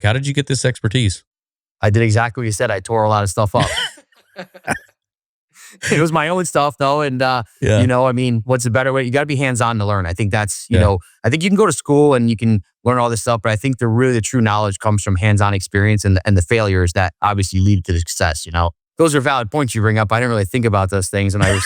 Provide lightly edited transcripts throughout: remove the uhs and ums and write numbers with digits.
How did you get this expertise? I did exactly what you said. I tore a lot of stuff up. It was my own stuff though. And, Yeah. I mean, what's a better way? You got to be hands-on to learn. I think that's, I think you can go to school and you can learn all this stuff, but I think the true knowledge comes from hands-on experience and the failures that obviously lead to the success, Those are valid points you bring up. I didn't really think about those things when I was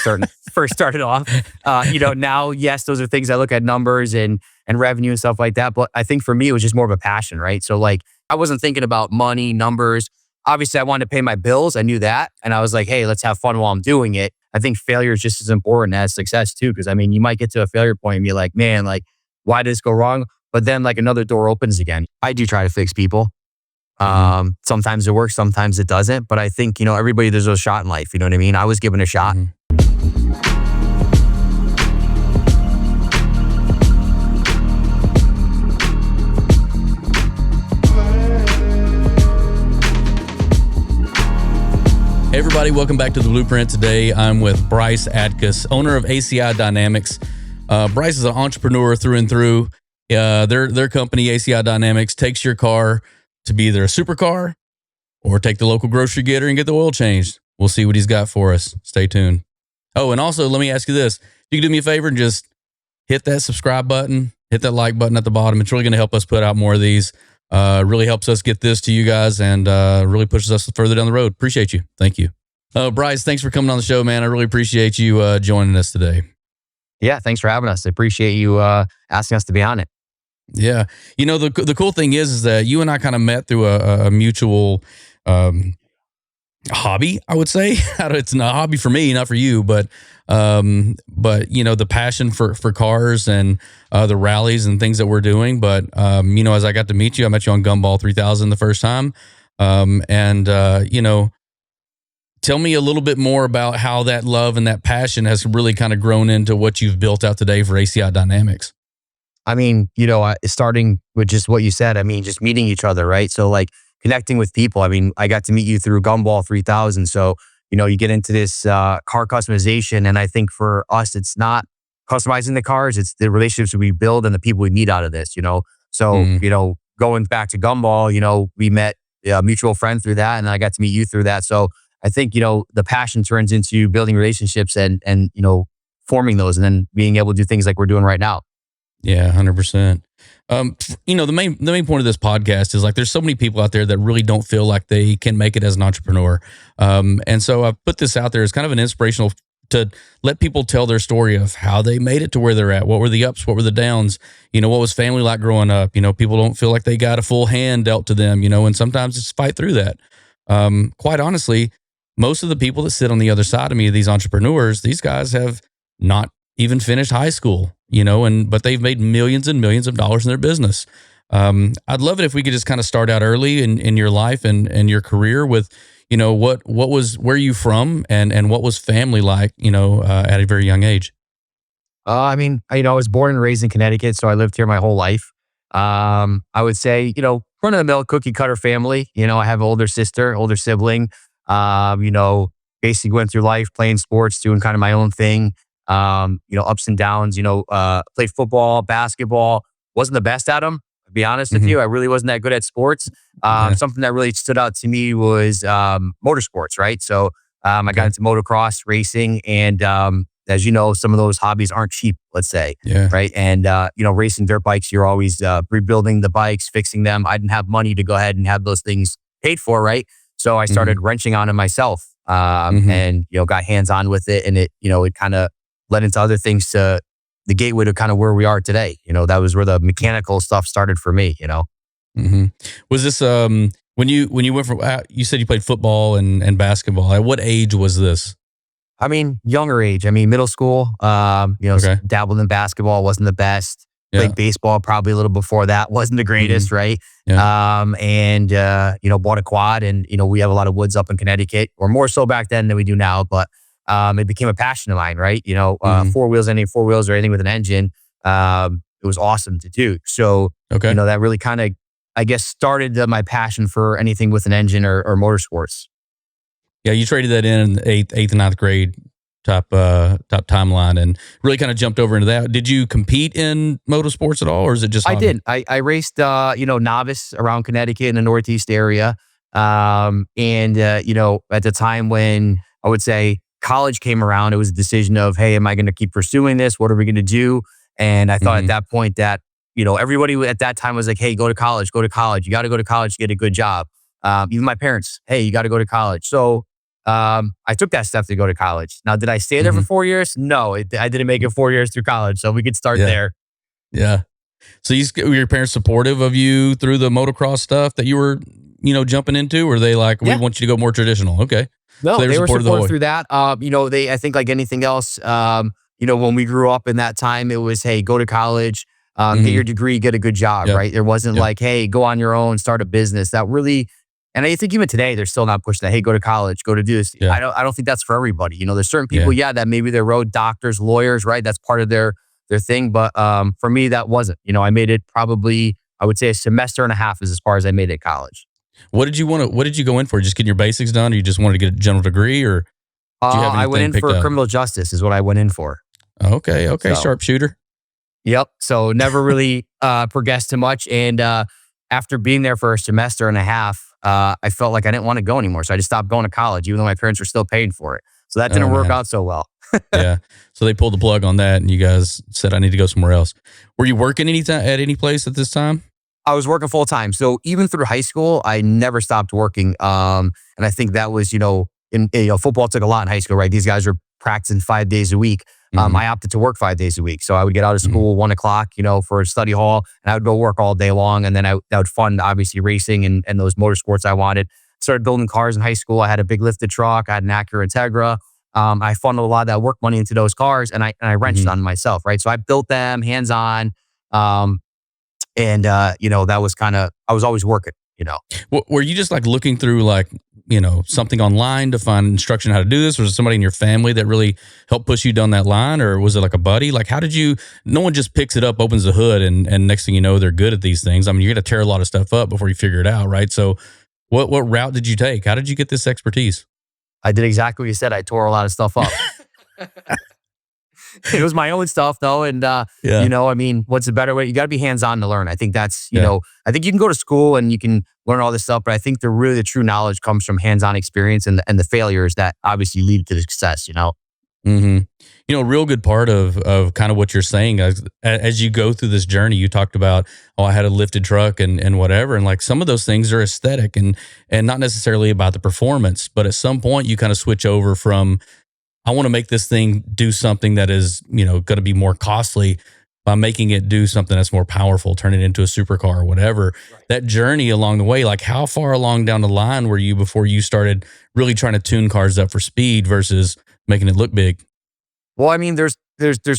first started off. Now, yes, those are things I look at, numbers and revenue and stuff like that. But I think for me, it was just more of a passion, right? So like, I wasn't thinking about money, numbers. Obviously, I wanted to pay my bills. I knew that. And I was like, hey, let's have fun while I'm doing it. I think failure is just as important as success too. Because I mean, you might get to a failure point and be like, man, like, why did this go wrong? But then like another door opens again. I do try to fix people. Sometimes it works, sometimes it doesn't. But I think, everybody deserves a shot in life. You know what I mean? I was given a shot. Hey everybody, welcome back to The Blueprint. Today I'm with Bryce Atkas, owner of ACI Dynamics. Bryce is an entrepreneur through and through. Their company, ACI Dynamics, takes your car to be either a supercar or take the local grocery getter and get the oil changed. We'll see what he's got for us. Stay tuned. Oh, and also let me ask you this. You can do me a favor and just hit that subscribe button, hit that like button at the bottom. It's really going to help us put out more of these. Really helps us get this to you guys and really pushes us further down the road. Appreciate you. Thank you. Bryce, thanks for coming on the show, man. I really appreciate you joining us today. Yeah, thanks for having us. I appreciate you asking us to be on it. Yeah. The cool thing is that you and I kind of met through a mutual hobby, I would say. It's not a hobby for me, not for you, but the passion for cars and the rallies and things that we're doing. But as I got to meet you, I met you on Gumball 3000 the first time. Tell me a little bit more about how that love and that passion has really kind of grown into what you've built out today for ACI Dynamics. I mean, starting with just what you said, I mean, just meeting each other, right? So like connecting with people. I mean, I got to meet you through Gumball 3000. So, you get into this car customization. And I think for us, it's not customizing the cars, it's the relationships we build and the people we meet out of this, So, going back to Gumball, we met a mutual friend through that and I got to meet you through that. So I think, the passion turns into building relationships and forming those and then being able to do things like we're doing right now. Yeah, 100%. The main point of this podcast is like there's so many people out there that really don't feel like they can make it as an entrepreneur. And so I've put this out there as kind of an inspirational to let people tell their story of how they made it to where they're at. What were the ups? What were the downs? What was family like growing up? People don't feel like they got a full hand dealt to them, and sometimes it's fight through that. Quite honestly, most of the people that sit on the other side of me, these entrepreneurs, these guys have not even finished high school, but they've made millions and millions of dollars in their business. I'd love it if we could just kind of start out early in your life and your career with, where you from and what was family like, at a very young age. I was born and raised in Connecticut, so I lived here my whole life. I would say, run of the mill cookie cutter family. I have an older sibling. Basically went through life playing sports, doing kind of my own thing. Ups and downs, played football, basketball, wasn't the best at them, to be honest with you. I really wasn't that good at sports. Something that really stood out to me was motorsports, right? So I got into motocross racing and as you know, some of those hobbies aren't cheap, let's say, right? And, racing dirt bikes, you're always rebuilding the bikes, fixing them. I didn't have money to go ahead and have those things paid for, right? So I started wrenching on it myself and, got hands-on with it. And it kind of led into other things to the gateway to kind of where we are today. That was where the mechanical stuff started for me, Was this, when you went from, you said you played football and basketball. At what age was this? Younger age. Middle school, dabbled in basketball, wasn't the best. Played baseball probably a little before that, wasn't the greatest, right? Yeah. Bought a quad and, we have a lot of woods up in Connecticut, or more so back then than we do now, but it became a passion of mine, right? Four wheels or anything with an engine, it was awesome to do. So, that really kind of, I guess, started my passion for anything with an engine or motorsports. Yeah, you traded that in eighth and ninth grade. type timeline and really kind of jumped over into that. Did you compete in motorsports at all, or is it just I hobby? did. I raced, novice around Connecticut in the Northeast area. At the time when I would say college came around, it was a decision of, hey, am I going to keep pursuing this? What are we going to do? And I thought at Hmm. that point that, everybody at that time was like, hey, go to college, go to college. You got to go to college to get a good job. Even my parents, hey, you got to go to college. So I took that step to go to college. Now, did I stay there for Hmm. 4 years? No, I didn't make it 4 years through college. So we could start Yeah. there. Yeah. So were your parents supportive of you through the motocross stuff that you were, jumping into? Or they like, we Yeah. want you to go more traditional? Okay. So No, they were they were supportive the whole supportive way. through that. I think like anything else, when we grew up in that time, it was, hey, go to college, get Hmm. your degree, get a good job, Yeah. right? There wasn't Yeah. like, hey, go on your own, start a business. That really, and I think even today, they're still not pushing that. Hey, go to college, go to do this. Yeah. I don't think that's for everybody. There's certain people, Yeah. yeah, that maybe they're road doctors, lawyers, right? That's part of their thing. But for me, that wasn't. I made it probably, I would say a semester and a half is as far as I made it at college. What did you go in for? Just getting your basics done, or you just wanted to get a general degree, or do you have I went anything in picked for up? criminal justice, is what I went in for. Okay. Okay. So. Sharpshooter. Yep. So never really progressed too much. And after being there for a semester and a half, I felt like I didn't want to go anymore. So I just stopped going to college, even though my parents were still paying for it. So that Oh didn't work man. out so well. Yeah. So they pulled the plug on that and you guys said, I need to go somewhere else. Were you working at any place at this time? I was working full time. So even through high school, I never stopped working. And I think that was, football took a lot in high school, right? These guys were practicing 5 days a week. Hmm. I opted to work 5 days a week. So I would get out of Hmm. school 1 o'clock, for a study hall, and I would go work all day long. And then that would fund obviously racing and those motorsports I wanted. Started building cars in high school. I had a big lifted truck. I had an Acura Integra. I funneled a lot of that work money into those cars, and I wrenched Hmm. on myself, right? So I built them hands on. Um, that was kind of, I was always working. Were you just like looking through like, something online to find instruction how to do this? Was it somebody in your family that really helped push you down that line? Or was it like a buddy? Like, no one just picks it up, opens the hood, and next thing you know, they're good at these things. I mean, you're going to tear a lot of stuff up before you figure it out, right? So what route did you take? How did you get this expertise? I did exactly what you said. I tore a lot of stuff up. It was my own stuff though. And, Yeah. what's a better way? You got to be hands on to learn. I think that's, Yeah. I think you can go to school and you can learn all this stuff, but I think the true knowledge comes from hands on experience and the failures that obviously lead to the success. Hmm. A real good part of kind of what you're saying as you go through this journey, you talked about, oh, I had a lifted truck and whatever. And like some of those things are aesthetic and not necessarily about the performance, but at some point you kind of switch over from, I want to make this thing do something that is, going to be more costly by making it do something that's more powerful, turn it into a supercar or whatever. Right. That journey along the way, like how far along down the line were you before you started really trying to tune cars up for speed versus making it look big? Well, I mean, there's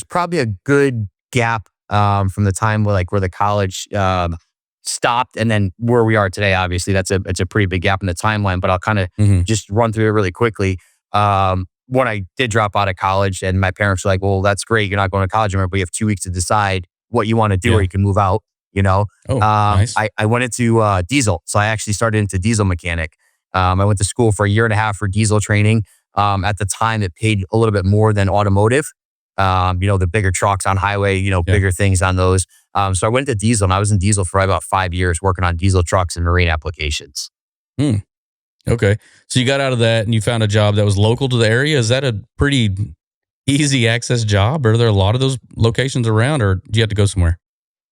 probably a good gap from the time where the college stopped and then where we are today. Obviously, it's a pretty big gap in the timeline. But I'll kind of Hmm. just run through it really quickly. When I did drop out of college, and my parents were like, "Well, that's great. You're not going to college anymore, but you have 2 weeks to decide what you want to do, or Yeah. you can move out." You know, Oh, nice. I went into diesel, so I actually started into diesel mechanic. I went to school for a year and a half for diesel training. At the time, it paid a little bit more than automotive. The bigger trucks on highway, Yeah. bigger things on those. So I went to diesel, and I was in diesel for about 5 years, working on diesel trucks and marine applications. Hmm. Okay. So you got out of that and you found a job that was local to the area. Is that a pretty easy access job? Are there a lot of those locations around, or do you have to go somewhere?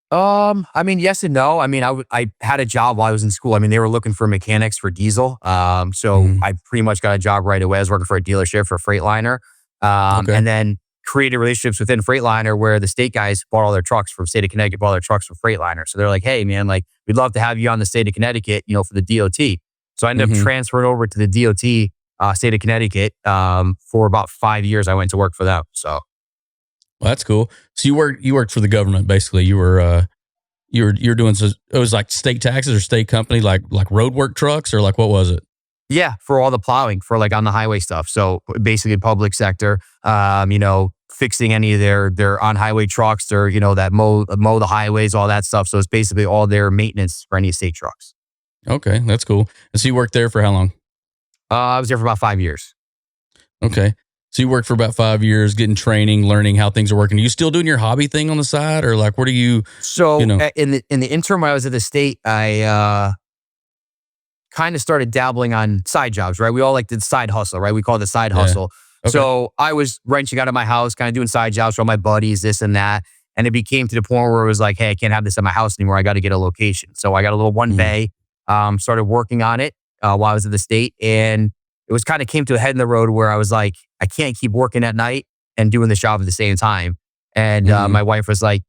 I mean, yes and no. I mean, I had a job while I was in school. I mean, they were looking for mechanics for diesel. So Mhm. I pretty much got a job right away. I was working for a dealership for Freightliner. Okay. And then created relationships within Freightliner where the state guys bought all their trucks from state of Connecticut, bought all their trucks from Freightliner. So they're like, hey man, like we'd love to have you on the state of Connecticut, for the DOT. So I ended up Mhm. transferring over to the DOT, state of Connecticut. For about 5 years, I went to work for them. So Well, that's cool. So you worked for the government basically. You were doing, so it was like state taxes or state company, like road work trucks, or like what was it? yeah, for all the plowing for like on the highway stuff. So basically public sector, fixing any of their on highway trucks or, that mow the highways, all that stuff. So it's basically all their maintenance for any state trucks. Okay, that's cool. And so you worked there for how long? I was there for about 5 years. Okay. So you worked for about 5 years, getting training, learning how things are working. Are you still doing your hobby thing on the side, or like, what are you, you So know? in the interim when I was at the state, I kind of started dabbling on side jobs, right? We all like did side hustle, right? We call it the side Yeah. hustle. Okay. So I was wrenching out of my house, kind of doing side jobs for all my buddies, this and that. And it became to the point where it was like, hey, I can't have this at my house anymore. I got to get a location. So I got a little one Mm, bay, started working on it while I was at the state. And it was kind of came to a head in the road where I was like, I can't keep working at night and doing this job at the same time. And mm-hmm. my wife was like,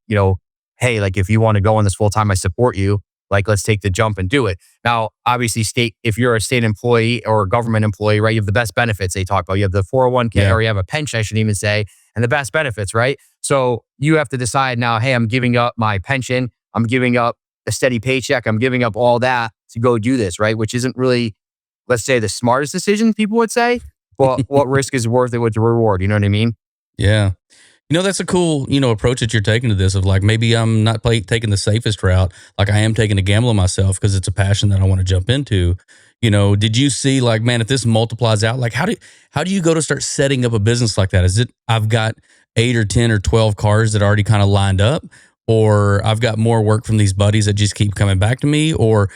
hey, like if you want to go on this full time, I support you. Like, let's take the jump and do it. Now, obviously, if you're a state employee or a government employee, right, you have the best benefits they talk about. You have the 401k Yeah. or you have a pension, I should even say, and the best benefits, right? So you have to decide now, hey, I'm giving up my pension. I'm giving up a steady paycheck. I'm giving up all that to go do this, right? Which isn't really, let's say, the smartest decision, people would say, but what risk is worth it with the reward? You know what I mean? Yeah. That's a cool, approach that you're taking to this of like, maybe I'm not taking the safest route. Like I am taking a gamble on myself because it's a passion that I want to jump into. Did you see like, man, if this multiplies out, like how do you go to start setting up a business like that? Is it, I've got 8 or 10 or 12 cars that are already kind of lined up, or I've got more work from these buddies that just keep coming back to me, or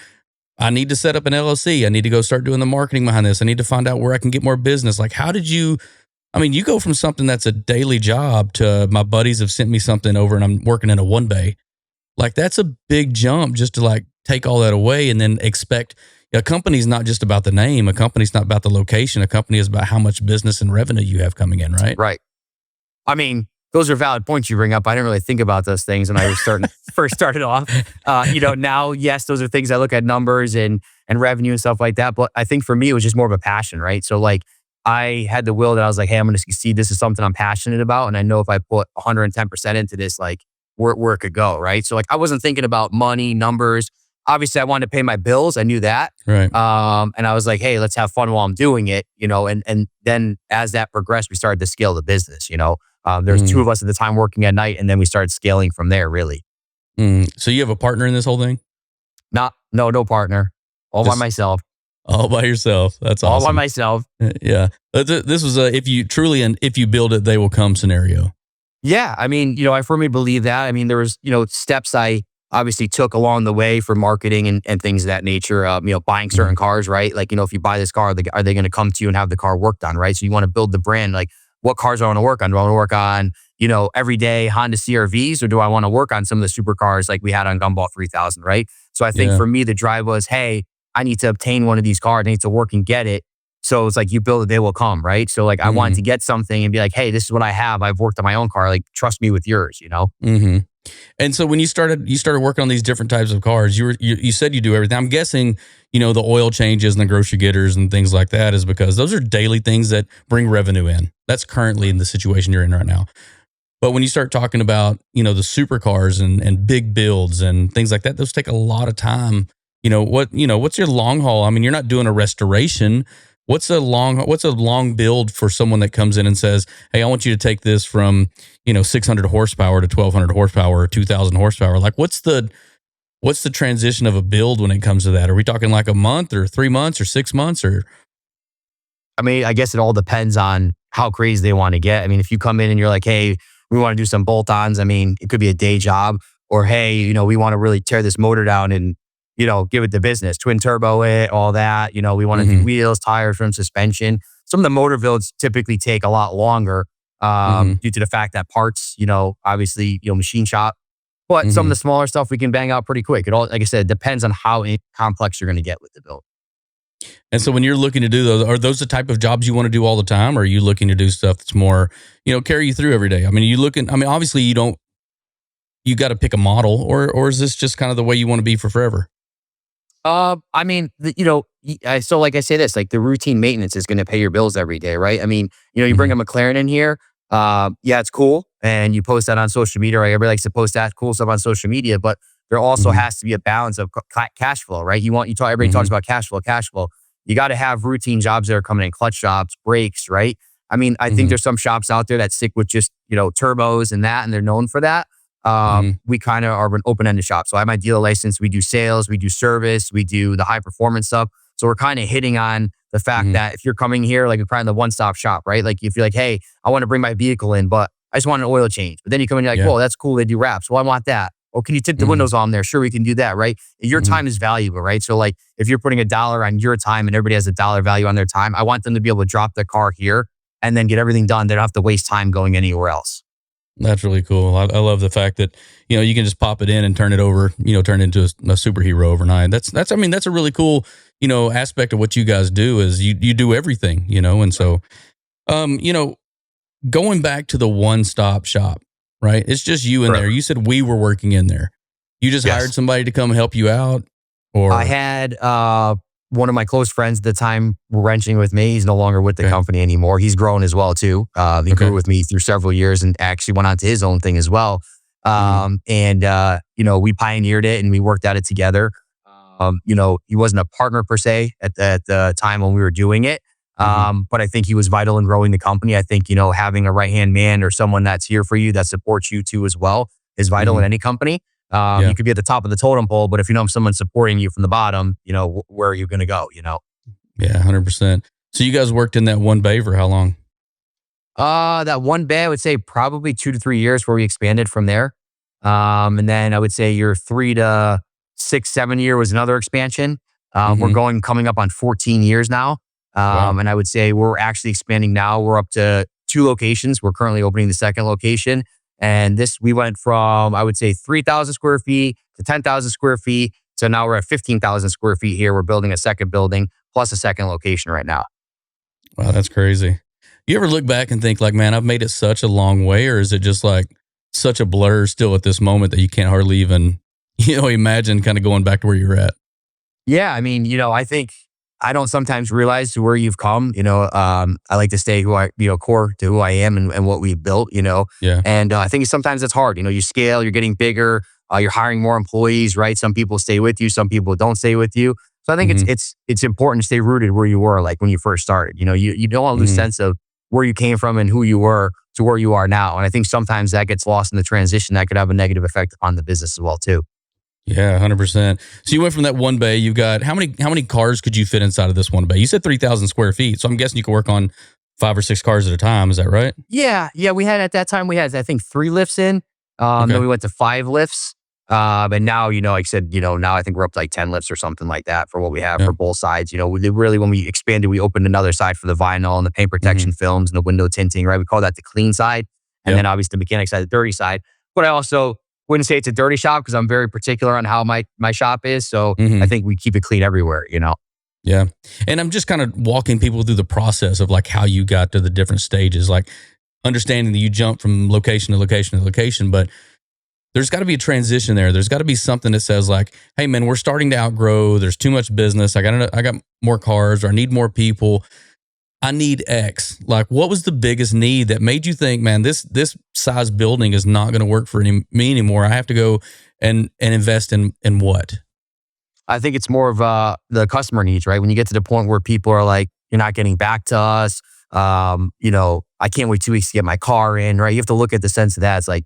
I need to set up an LLC. I need to go start doing the marketing behind this. I need to find out where I can get more business. Like, how did you, you go from something that's a daily job to my buddies have sent me something over and I'm working in a one bay. Like that's a big jump just to like take all that away and then expect a company's not just about the name. A company's not about the location. A company is about how much business and revenue you have coming in, right? Right. I mean, those are valid points you bring up. I didn't really think about those things when I was first started off. Now, yes, those are things I look at numbers and revenue and stuff like that. But I think for me, it was just more of a passion, right? So like I had the will that I was like, hey, I'm going to succeed. This is something I'm passionate about. And I know if I put 110% into this, like where it could go, right? So like I wasn't thinking about money, numbers. Obviously, I wanted to pay my bills. I knew that. Right. And I was like, hey, let's have fun while I'm doing it, and then as that progressed, we started to scale the business, There's two of us at the time working at night, and then we started scaling from there, really. So you have a partner in this whole thing? No partner. All by myself. All by yourself. That's awesome. All by myself. Yeah. This was a if you build it, they will come scenario. Yeah. I firmly believe that. There was, steps I obviously took along the way for marketing and things of that nature. Buying certain cars, right? Like, if you buy this car, are they going to come to you and have the car worked on, right? So you want to build the brand. Like, what cars do I want to work on? Do I want to work on, everyday Honda CRVs, or do I want to work on some of the supercars like we had on Gumball 3000, right? So I think for me, the drive was, hey, I need to obtain one of these cars. I need to work and get it. So it's like, you build it, they will come, right? So like, I wanted to get something and be like, hey, this is what I have. I've worked on my own car. Like, trust me with yours, Mm-hmm. And so when you started working on these different types of cars, you said you do everything. I'm guessing, the oil changes and the grocery getters and things like that is because those are daily things that bring revenue in. That's currently in the situation you're in right now. But when you start talking about, the supercars and big builds and things like that, those take a lot of time. What's your long haul? You're not doing a restoration. What's a long build for someone that comes in and says, hey, I want you to take this from, 600 horsepower to 1200 horsepower or 2000 horsepower. Like what's the transition of a build when it comes to that? Are we talking like a month or 3 months or 6 months or? I guess it all depends on how crazy they want to get. If you come in and you're like, hey, we want to do some bolt-ons. It could be a day job, or, hey, we want to really tear this motor down and, give it the business, twin turbo it, all that. We want to do wheels, tires, rim, suspension. Some of the motor builds typically take a lot longer due to the fact that parts, obviously, machine shop. But some of the smaller stuff we can bang out pretty quick. It all, like I said, depends on how complex you're going to get with the build. And so when you're looking to do those, are those the type of jobs you want to do all the time? Or are you looking to do stuff that's more, carry you through every day? Obviously you got to pick a model, or is this just kind of the way you want to be for forever? So like I say this, like the routine maintenance is going to pay your bills every day, right? You bring a McLaren in here. It's cool. And you post that on social media, right? Everybody likes to post that cool stuff on social media, but there also has to be a balance of cash flow, right? Everybody talks about cash flow. You got to have routine jobs that are coming in, clutch jobs, brakes, right? I think there's some shops out there that stick with just, turbos and that, and they're known for that. We kind of are an open-ended shop. So I have my dealer license. We do sales, we do service, we do the high performance stuff. So we're kind of hitting on the fact that if you're coming here, like you're kind of the one-stop shop, right? Like if you're like, hey, I want to bring my vehicle in, but I just want an oil change. But then you come in, you're like, Yeah. whoa, that's cool. They do wraps. Well, I want that. Oh, can you tint the windows on there? Sure, we can do that, right? Your time is valuable, right? So like if you're putting $1 on your time and everybody has $1 value on their time, I want them to be able to drop their car here and then get everything done. They don't have to waste time going anywhere else. That's really cool. I love the fact that, you can just pop it in and turn it over, turn it into a superhero overnight. That's a really cool, aspect of what you guys do is you do everything, and so, going back to the one-stop shop, right? It's just you in there. You said we were working in there. You just hired somebody to come help you out, or I had one of my close friends at the time wrenching with me. He's no longer with the company anymore. He's grown as well too. He grew with me through several years and actually went on to his own thing as well. We pioneered it and we worked at it together. He wasn't a partner per se at the time when we were doing it. But I think he was vital in growing the company. I think, having a right-hand man or someone that's here for you that supports you too as well is vital in any company. You could be at the top of the totem pole, but if you don't have someone supporting you from the bottom, where are you going to go, Yeah, 100%. So you guys worked in that one bay for how long? That one bay, I would say probably 2 to 3 years where we expanded from there. And then I would say your 3 to 6, 7 year was another expansion. We're coming up on 14 years now. And I would say we're actually expanding now. We're up to 2 locations. We're currently opening the second location. And we went from, I would say 3,000 square feet to 10,000 square feet. So now we're at 15,000 square feet here. We're building a second building plus a second location right now. Wow, that's crazy. You ever look back and think like, man, I've made it such a long way, or is it just like such a blur still at this moment that you can't hardly even, imagine kind of going back to where you're at? Yeah. I mean, I think I don't sometimes realize where you've come, I like to stay core to who I am and what we've built, Yeah. And I think sometimes it's hard, you scale, you're getting bigger, you're hiring more employees, right? Some people stay with you, some people don't stay with you. So I think it's important to stay rooted where you were, like when you first started, you don't want to lose sense of where you came from and who you were to where you are now. And I think sometimes that gets lost in the transition. That could have a negative effect on the business as well too. Yeah, 100%. So you went from that one bay. You've got how many cars could you fit inside of this one bay? You said 3,000 square feet. So I'm guessing you could work on 5 or 6 cars at a time. Is that right? Yeah. We had at that time I think 3 lifts in. Then we went to 5 lifts. But now, like I said, now I think we're up to like 10 lifts or something like that for what we have for both sides. When we expanded, we opened another side for the vinyl and the paint protection films and the window tinting, right? We call that the clean side. And then obviously the mechanic side, the dirty side. But I also wouldn't say it's a dirty shop because I'm very particular on how my shop is. So I think we keep it clean everywhere, Yeah. And I'm just kind of walking people through the process of like how you got to the different stages, like understanding that you jump from location to location to location, but there's got to be a transition there. There's got to be something that says like, hey man, we're starting to outgrow. There's too much business. I got more cars, or I need more people. I need X. Like, what was the biggest need that made you think, man, this size building is not going to work for me anymore? I have to go and invest in what? I think it's more of the customer needs, right? When you get to the point where people are like, you're not getting back to us. I can't wait 2 weeks to get my car in, right? You have to look at the sense of that. It's like,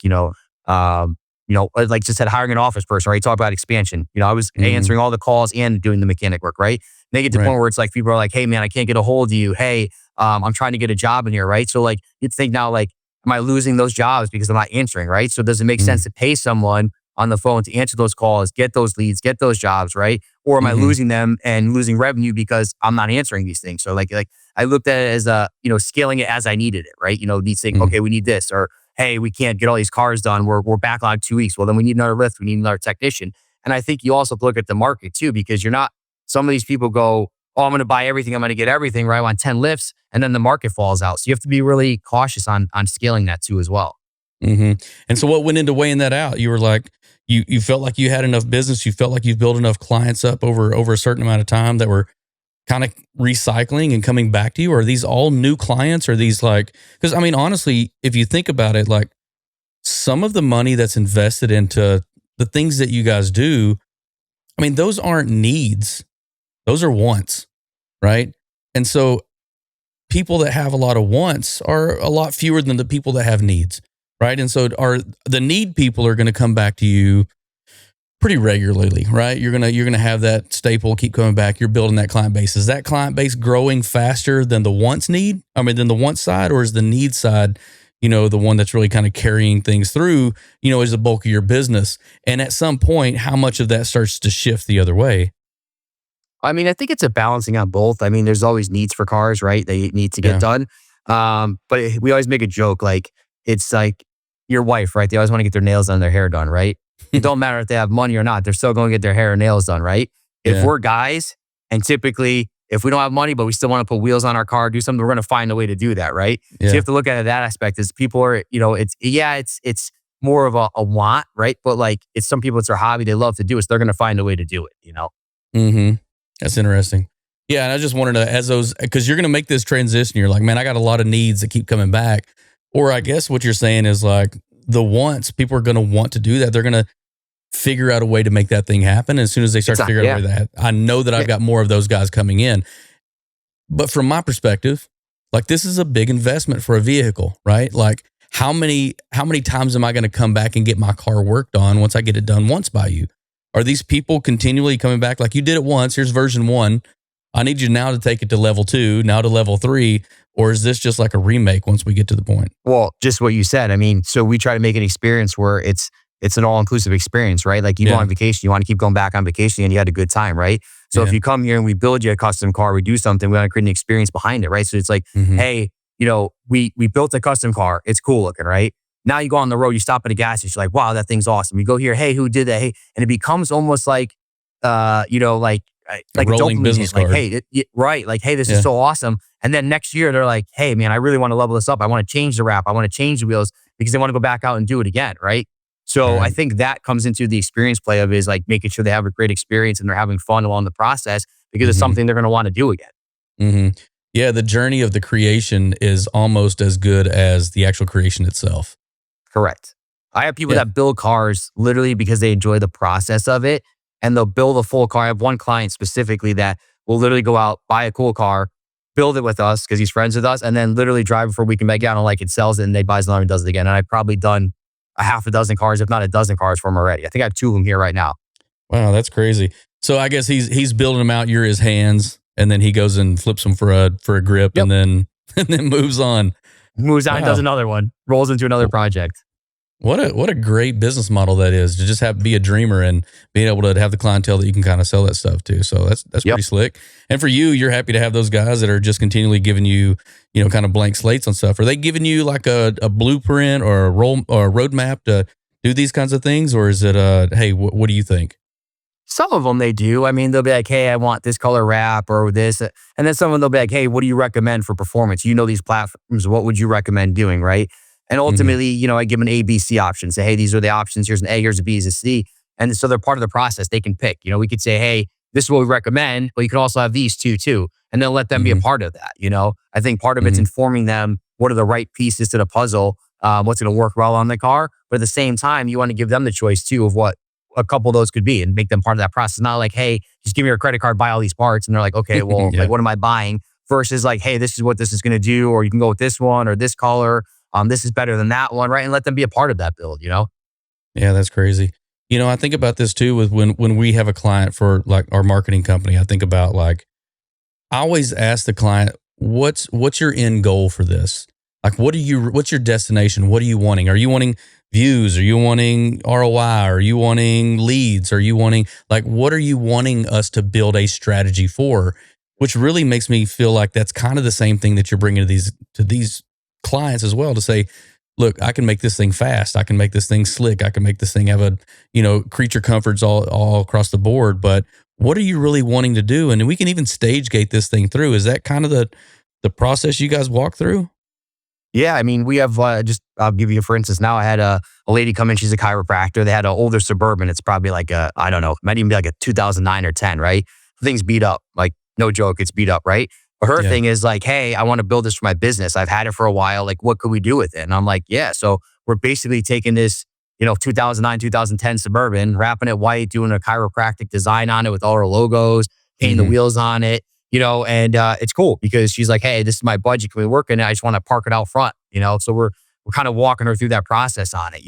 like just said, hiring an office person, right? You talk about expansion. I was answering all the calls and doing the mechanic work, right? And they get to the point where it's like, people are like, hey man, I can't get a hold of you. Hey, I'm trying to get a job in here, right? So like, you'd think now, like, am I losing those jobs because I'm not answering, right? So does it make sense to pay someone on the phone to answer those calls, get those leads, get those jobs, right? Or am I losing them and losing revenue because I'm not answering these things? So like I looked at it as scaling it as I needed it, right? These things, okay, we need this, or hey, we can't get all these cars done. We're backlogged 2 weeks. Well, then we need another lift. We need another technician. And I think you also have to look at the market too, because some of these people go, oh, I'm going to buy everything. I'm going to get everything, right? I want 10 lifts. And then the market falls out. So you have to be really cautious on scaling that too as well. And so what went into weighing that out? You were like, you felt like you had enough business. You felt like you've built enough clients up over a certain amount of time that were kind of recycling and coming back to you? Or are these all new clients? Or are these like, because I mean, honestly, if you think about it, like some of the money that's invested into the things that you guys do, I mean, those aren't needs. Those are wants, right? And so people that have a lot of wants are a lot fewer than the people that have needs, right? And so the need people are going to come back to you pretty regularly, right? You're gonna have that staple keep coming back. You're building that client base. Is that client base growing faster than the wants need? I mean, than the want side, or is the need side, the one that's really kind of carrying things through? Is the bulk of your business. And at some point, how much of that starts to shift the other way? I mean, I think it's a balancing on both. I mean, there's always needs for cars, right? They need to get Yeah. done. But we always make a joke like it's like your wife, right? They always want to get their nails done, their hair done, right? It don't matter if they have money or not. They're still going to get their hair and nails done, right? If Yeah. we're guys and typically if we don't have money, but we still want to put wheels on our car, do something, we're going to find a way to do that, right? So Yeah. you have to look at it that aspect is people are, it's more of a want, right? But like it's some people, it's their hobby. They love to do it. So they're going to find a way to do it. Mm-hmm. That's interesting. Yeah, and I just wanted to, as those, because you're going to make this transition. You're like, man, I got a lot of needs that keep coming back. Or I guess what you're saying is like the wants, people are going to want to do that. They're going to figure out a way to make that thing happen. As soon as they start to figure out a way that, I know that I've got more of those guys coming in. But from my perspective, like this is a big investment for a vehicle, right? Like how many times am I going to come back and get my car worked on once I get it done once by you? Are these people continually coming back? Like you did it once, here's version 1. I need you now to take it to level 2, now to level 3. Or is this just like a remake once we get to the point? Well, just what you said. I mean, so we try to make an experience where it's an all-inclusive experience, right? Like you go on vacation, you want to keep going back on vacation and you had a good time, right? So if you come here and we build you a custom car, we do something, we want to create an experience behind it, right? So it's like, hey, we built a custom car. It's cool looking, right? Now you go on the road, you stop at a gas station, you're like, wow, that thing's awesome. You go here, hey, who did that? Hey, and it becomes almost like, like a rolling business like, card. hey, right. Like, hey, this is so awesome. And then next year they're like, hey, man, I really want to level this up. I want to change the wrap. I want to change the wheels because they want to go back out and do it again, right? So I think that comes into the experience play of is like making sure they have a great experience and they're having fun along the process because it's something they're going to want to do again. Mm-hmm. Yeah, the journey of the creation is almost as good as the actual creation itself. Correct. I have people that build cars literally because they enjoy the process of it and they'll build a full car. I have one client specifically that will literally go out, buy a cool car, build it with us because he's friends with us, and then literally drive it for a week and back out and like it sells it and they buys another and does it again. And I've probably done a half a dozen cars, if not a dozen cars for him already. I think I have 2 of them here right now. Wow, that's crazy. So I guess he's building them out. You're his hands, and then he goes and flips them for a grip, and then moves on. Moves on and does another one, rolls into another project. What a great business model that is to just be a dreamer and being able to have the clientele that you can kind of sell that stuff to. So that's pretty slick. And for you, you're happy to have those guys that are just continually giving you, kind of blank slates on stuff. Are they giving you like a blueprint or a roadmap to do these kinds of things? Or is it hey, what do you think? Some of them they do. I mean, they'll be like, hey, I want this color wrap or this. And then some of them they'll be like, hey, what do you recommend for performance? These platforms, what would you recommend doing, right? And ultimately, I give them an A, B, C option. Say, hey, these are the options. Here's an A, here's a B, here's a C. And so they're part of the process. They can pick. We could say, hey, this is what we recommend, but you can also have these too. And then let them be a part of that. I think part of it's informing them what are the right pieces to the puzzle, what's going to work well on the car. But at the same time, you want to give them the choice too of what a couple of those could be and make them part of that process. Not like, hey, just give me your credit card, buy all these parts. And they're like, okay, well, like, what am I buying? Versus like, hey, this is what this is going to do, or you can go with this one or this color. This is better than that one, right? And let them be a part of that build, Yeah, that's crazy. I think about this too with when we have a client for like our marketing company. I think about like, I always ask the client, what's your end goal for this? Like, what's your destination? What are you wanting? Are you wanting views? Are you wanting ROI? Are you wanting leads? Are you wanting, like, what are you wanting us to build a strategy for? Which really makes me feel like that's kind of the same thing that you're bringing to these clients as well, to say, look, I can make this thing fast. I can make this thing slick. I can make this thing have a, creature comforts all across the board. But what are you really wanting to do? And we can even stage gate this thing through. Is that kind of the process you guys walk through? Yeah, I mean, we have I'll give you for instance. Now I had a lady come in. She's a chiropractor. They had an older Suburban. It's probably like I don't know, might even be like a 2009 or 10, right? The thing's beat up. Like, no joke, it's beat up, right? But her thing is like, hey, I want to build this for my business. I've had it for a while. Like, what could we do with it? And I'm like, yeah. So we're basically taking this, 2009, 2010 Suburban, wrapping it white, doing a chiropractic design on it with all our logos, painting the wheels on it, and it's cool because she's like, hey, this is my budget. Can we work in it? I just want to park it out front, So we're kind of walking her through that process on it,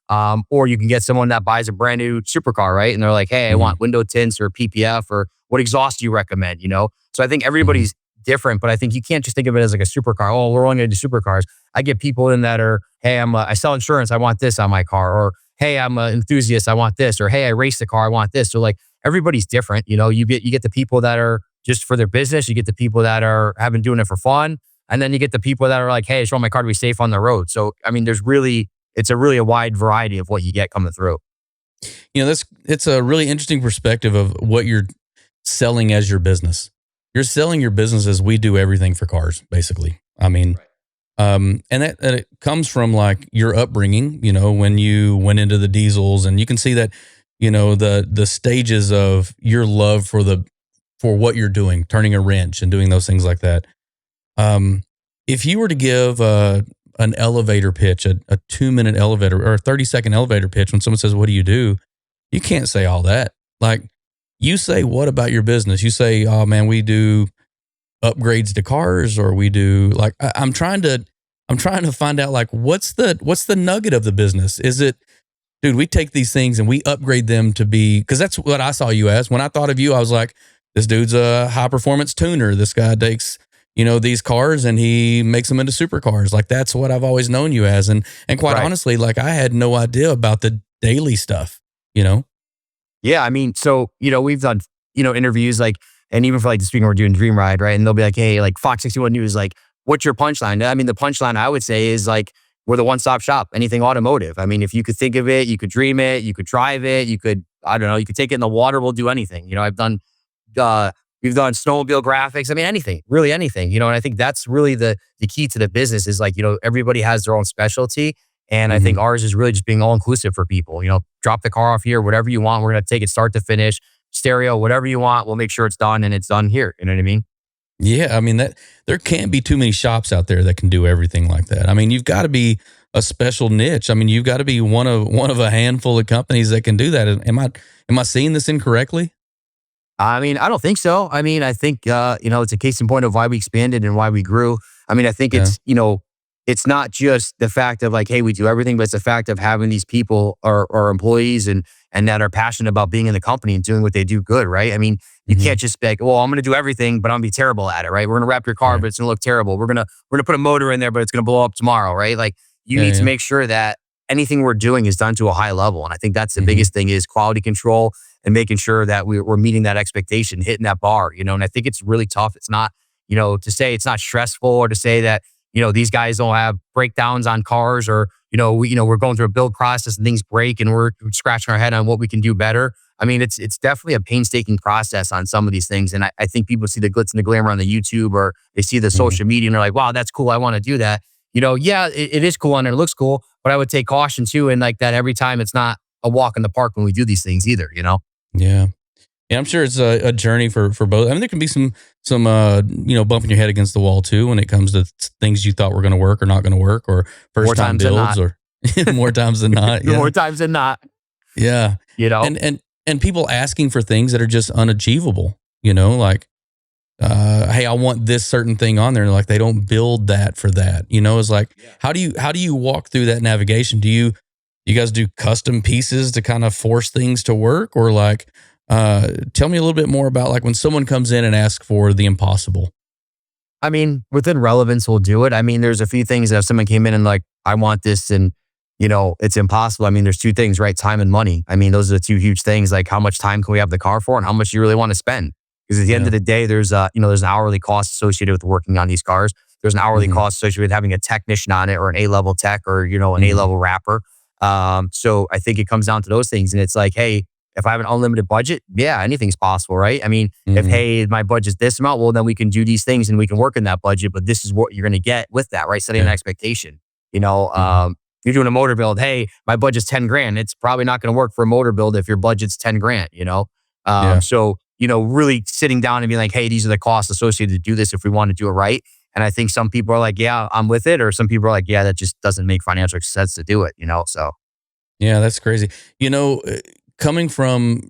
Or you can get someone that buys a brand new supercar, right? And they're like, hey, I Mhm. want window tints or PPF, or what exhaust do you recommend, So I think Mhm. everybody's different, but I think you can't just think of it as like a supercar. Oh, we're only going to do supercars. I get people in that are, hey, I sell insurance. I want this on my car. Or, hey, I'm an enthusiast. I want this. Or, hey, I race the car. I want this. So like everybody's different. You get the people that are just for their business. You get the people that have been doing it for fun. And then you get the people that are like, hey, I just want my car to be safe on the road. So, I mean, it's a wide variety of what you get coming through. That's it's a really interesting perspective of what you're selling as your business. You're selling your business as we do everything for cars, basically. I mean, Right. and that it comes from like your upbringing, when you went into the diesels, and you can see that, the stages of your love for what you're doing, turning a wrench and doing those things like that. Um, if you were to give an elevator pitch, a 2 minute elevator or a 30-second elevator pitch, when someone says, "What do you do?" You can't say all that. Like, you say, "What about your business?" You say, "Oh man, we do upgrades to cars," or we do like I'm trying to find out like what's the nugget of the business. Is it, dude, we take these things and we upgrade them to be, because that's what I saw you as. When I thought of you, I was like, this dude's a high performance tuner. This guy takes, these cars and he makes them into supercars. Like, that's what I've always known you as. And quite Right. honestly, like, I had no idea about the daily stuff, you know? Yeah, I mean, so we've done interviews like, and even for like the speaking, we're doing Dream Ride, right? And they'll be like, hey, like Fox 61 News, like, what's your punchline? I mean, the punchline I would say is like, we're the one stop shop, anything automotive. I mean, if you could think of it, you could dream it, you could drive it, you could, I don't know, you could take it in the water. We'll do anything. I've done, uh, we've done snowmobile graphics. I mean, anything, really anything. And I think that's really the key to the business is like, everybody has their own specialty. And I think Hmm. ours is really just being all inclusive for people. Drop the car off here, whatever you want. We're going to take it start to finish, stereo, whatever you want. We'll make sure it's done and it's done here. You know what I mean? Yeah, I mean, that there can't be too many shops out there that can do everything like that. I mean, you've got to be a special niche. I mean, you've got to be one of a handful of companies that can do that. Am I seeing this incorrectly? I mean, I don't think so. I mean, I think, it's a case in point of why we expanded and why we grew. I mean, I think Yeah. it's not just the fact of like, hey, we do everything, but it's the fact of having these people or employees and that are passionate about being in the company and doing what they do good, right? I mean, you Hmm. can't just be like, well, I'm going to do everything, but I'm going to be terrible at it, right? We're going to wrap your car, Right. but it's going to look terrible. We're going to put a motor in there, but it's going to blow up tomorrow, right? Like you Yeah. need to Yeah. make sure that anything we're doing is done to a high level. And I think that's the Hmm. biggest thing is quality control and making sure that we're meeting that expectation, hitting that bar, and I think it's really tough. It's not, to say it's not stressful or to say that, these guys don't have breakdowns on cars or, we're going through a build process and things break and we're scratching our head on what we can do better. I mean, it's definitely a painstaking process on some of these things. And I think people see the glitz and the glamour on the YouTube or they see the Hmm. social media and they're like, wow, that's cool. I want to do that. Yeah, it is cool and it looks cool, but I would take caution too. And like that every time it's not a walk in the park when we do these things either. Yeah. Yeah, I'm sure it's a journey for both. I mean, there can be some bumping your head against the wall too when it comes to things you thought were going to work or not going to work, or More first time times than builds, not. or more times than not. Yeah, More times than not, yeah, you know? and people asking for things that are just unachievable. Like, hey, I want this certain thing on there. Like, they don't build that for that. It's like, Yeah. how do you walk through that navigation? Do you guys do custom pieces to kind of force things to work, or like, tell me a little bit more about like when someone comes in and asks for the impossible. I mean, within relevance, we'll do it. I mean, there's a few things that if someone came in and like, I want this and, it's impossible. I mean, there's two things, right? Time and money. I mean, those are the two huge things. Like how much time can we have the car for and how much you really want to spend? Because at the end Yeah. of the day, there's an hourly cost associated with working on these cars. There's an hourly Hmm. cost associated with having a technician on it or an A-level tech or, an Hmm. A-level rapper. So I think it comes down to those things. And it's like, hey, if I have an unlimited budget, yeah, anything's possible, right? I mean, if, Hmm. hey, my budget's this amount, well, then we can do these things and we can work in that budget, but this is what you're going to get with that, right? Setting an Yeah. expectation, Hmm. you're doing a motor build. Hey, my budget's 10 grand. It's probably not going to work for a motor build if your budget's 10 grand. Yeah. So, really sitting down and being like, hey, these are the costs associated to do this if we want to do it right. And I think some people are like, yeah, I'm with it. Or some people are like, yeah, that just doesn't make financial sense to do it. So Yeah, that's crazy. Coming from,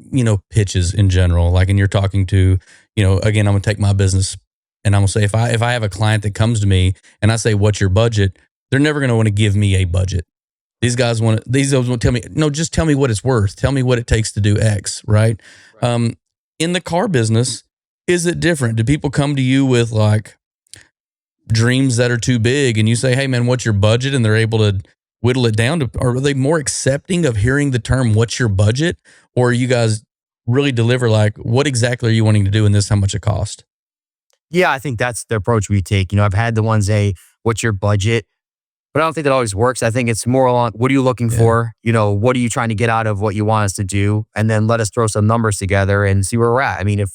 pitches in general, like, and you're talking to, again, I'm gonna take my business and I'm gonna say, if I have a client that comes to me and I say, what's your budget? They're never gonna want to give me a budget. These guys want to tell me, no, just tell me what it's worth. Tell me what it takes to do X, right? Um, in the car business, is it different? Do people come to you with like dreams that are too big and you say, hey man, what's your budget? And they're able to whittle it down to, or are they more accepting of hearing the term, what's your budget? Or you guys really deliver like, what exactly are you wanting to do? And this is how much it cost? Yeah, I think that's the approach we take. I've had the ones say, what's your budget? But I don't think that always works. I think it's more on what are you looking for? What are you trying to get out of what you want us to do? And then let us throw some numbers together and see where we're at. I mean, if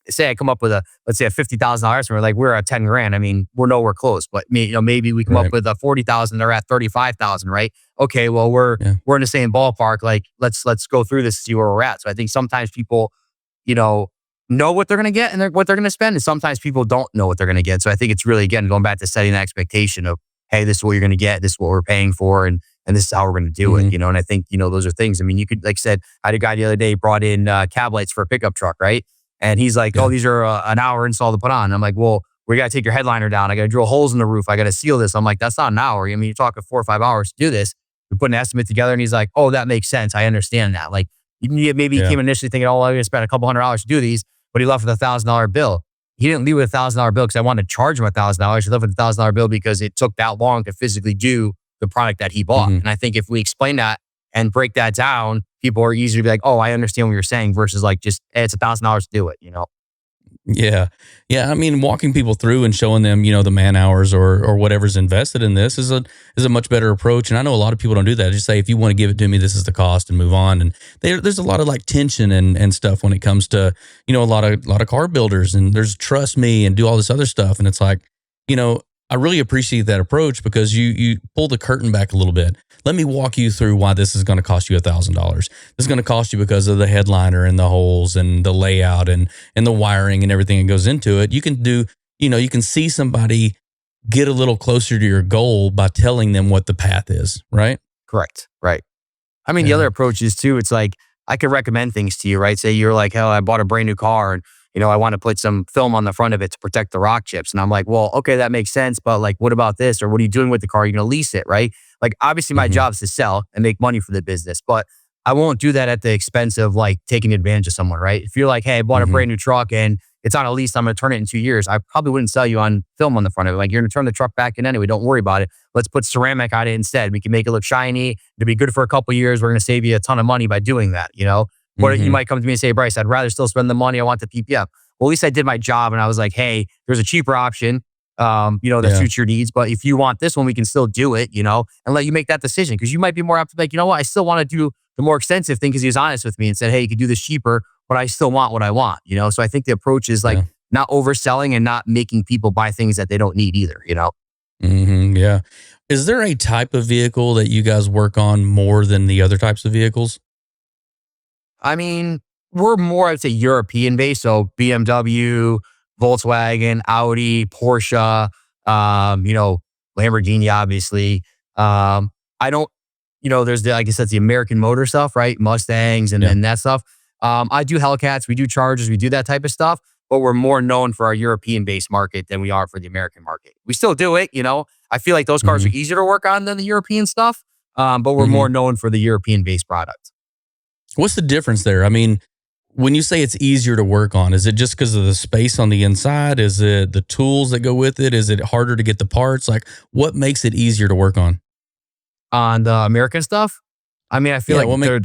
say I come up with let's say a $50,000 and we're at 10 grand. I mean, we're nowhere close, but maybe we come up with a 40,000, they're at 35,000, right? Okay, well, we're in the same ballpark. Like, let's go through this, see where we're at. So I think sometimes people, know what they're going to get and what they're going to spend. And sometimes people don't know what they're going to get. So I think it's really, again, going back to setting the expectation of, hey, this is what you're going to get. This is what we're paying for. And this is how we're going to do it, And I think, those are things. I mean, you could, like I said, I had a guy the other day brought in cab lights for a pickup truck, right? And he's like, oh, these are an hour install to put on. And I'm like, well, we got to take your headliner down. I got to drill holes in the roof. I got to seal this. I'm like, that's not an hour. I mean, you're talking 4 or 5 hours to do this. We put an estimate together and he's like, oh, that makes sense. I understand that. Like maybe he came initially thinking, oh, I'm going to spend a couple $100 to do these, but he left with $1,000 bill. He didn't leave with $1,000 bill because I wanted to charge him $1,000. He left with $1,000 bill because it took that long to physically do the product that he bought. And I think if we explain that and break that down, people are easier to be like, oh, I understand what you're saying versus like just, hey, it's $1,000 to do it, Yeah. Yeah. I mean, walking people through and showing them, the man hours or whatever's invested in this is a much better approach. And I know a lot of people don't do that. Just say, if you want to give it to me, this is the cost and move on. And there's a lot of like tension and stuff when it comes to, a lot of car builders, and there's trust me and do all this other stuff. And it's like, I really appreciate that approach because you pull the curtain back a little bit. Let me walk you through why this is going to cost you $1,000. This is going to cost you because of the headliner and the holes and the layout and the wiring and everything that goes into it. You can do, you can see somebody get a little closer to your goal by telling them what the path is, right? Correct. Right. I mean, the other approach is too, it's like, I could recommend things to you, right? Say you're like, hell, I bought a brand new car and, I want to put some film on the front of it to protect the rock chips. And I'm like, well, okay, that makes sense. But like, what about this? Or what are you doing with the car? You're going to lease it, right? Like, obviously my job is to sell and make money for the business, but I won't do that at the expense of like taking advantage of someone, right? If you're like, hey, I bought a brand new truck and it's on a lease, I'm going to turn it in 2 years. I probably wouldn't sell you on film on the front of it. Like, you're going to turn the truck back in anyway. Don't worry about it. Let's put ceramic on it instead. We can make it look shiny. It'll be good for a couple of years. We're going to save you a ton of money by doing that, Or you might come to me and say, Bryce, I'd rather still spend the money. I want the PPF. Well, at least I did my job and I was like, hey, there's a cheaper option, that suits your needs. But if you want this one, we can still do it, and let you make that decision. Because you might be more apt to be like, you know what, I still want to do the more extensive thing because he was honest with me and said, hey, you could do this cheaper, but I still want what I want, So I think the approach is like not overselling and not making people buy things that they don't need either, Yeah. Is there a type of vehicle that you guys work on more than the other types of vehicles? I mean, we're more, I'd say, European based. So BMW, Volkswagen, Audi, Porsche, Lamborghini, obviously. I don't, there's I guess that's the American motor stuff, right? Mustangs and that stuff. I do Hellcats, we do Chargers, we do that type of stuff, but we're more known for our European based market than we are for the American market. We still do it, I feel like those cars are easier to work on than the European stuff. But we're more known for the European based product. What's the difference there? I mean, when you say it's easier to work on, is it just because of the space on the inside? Is it the tools that go with it? Is it harder to get the parts? Like, what makes it easier to work on? On the American stuff? I mean, I feel like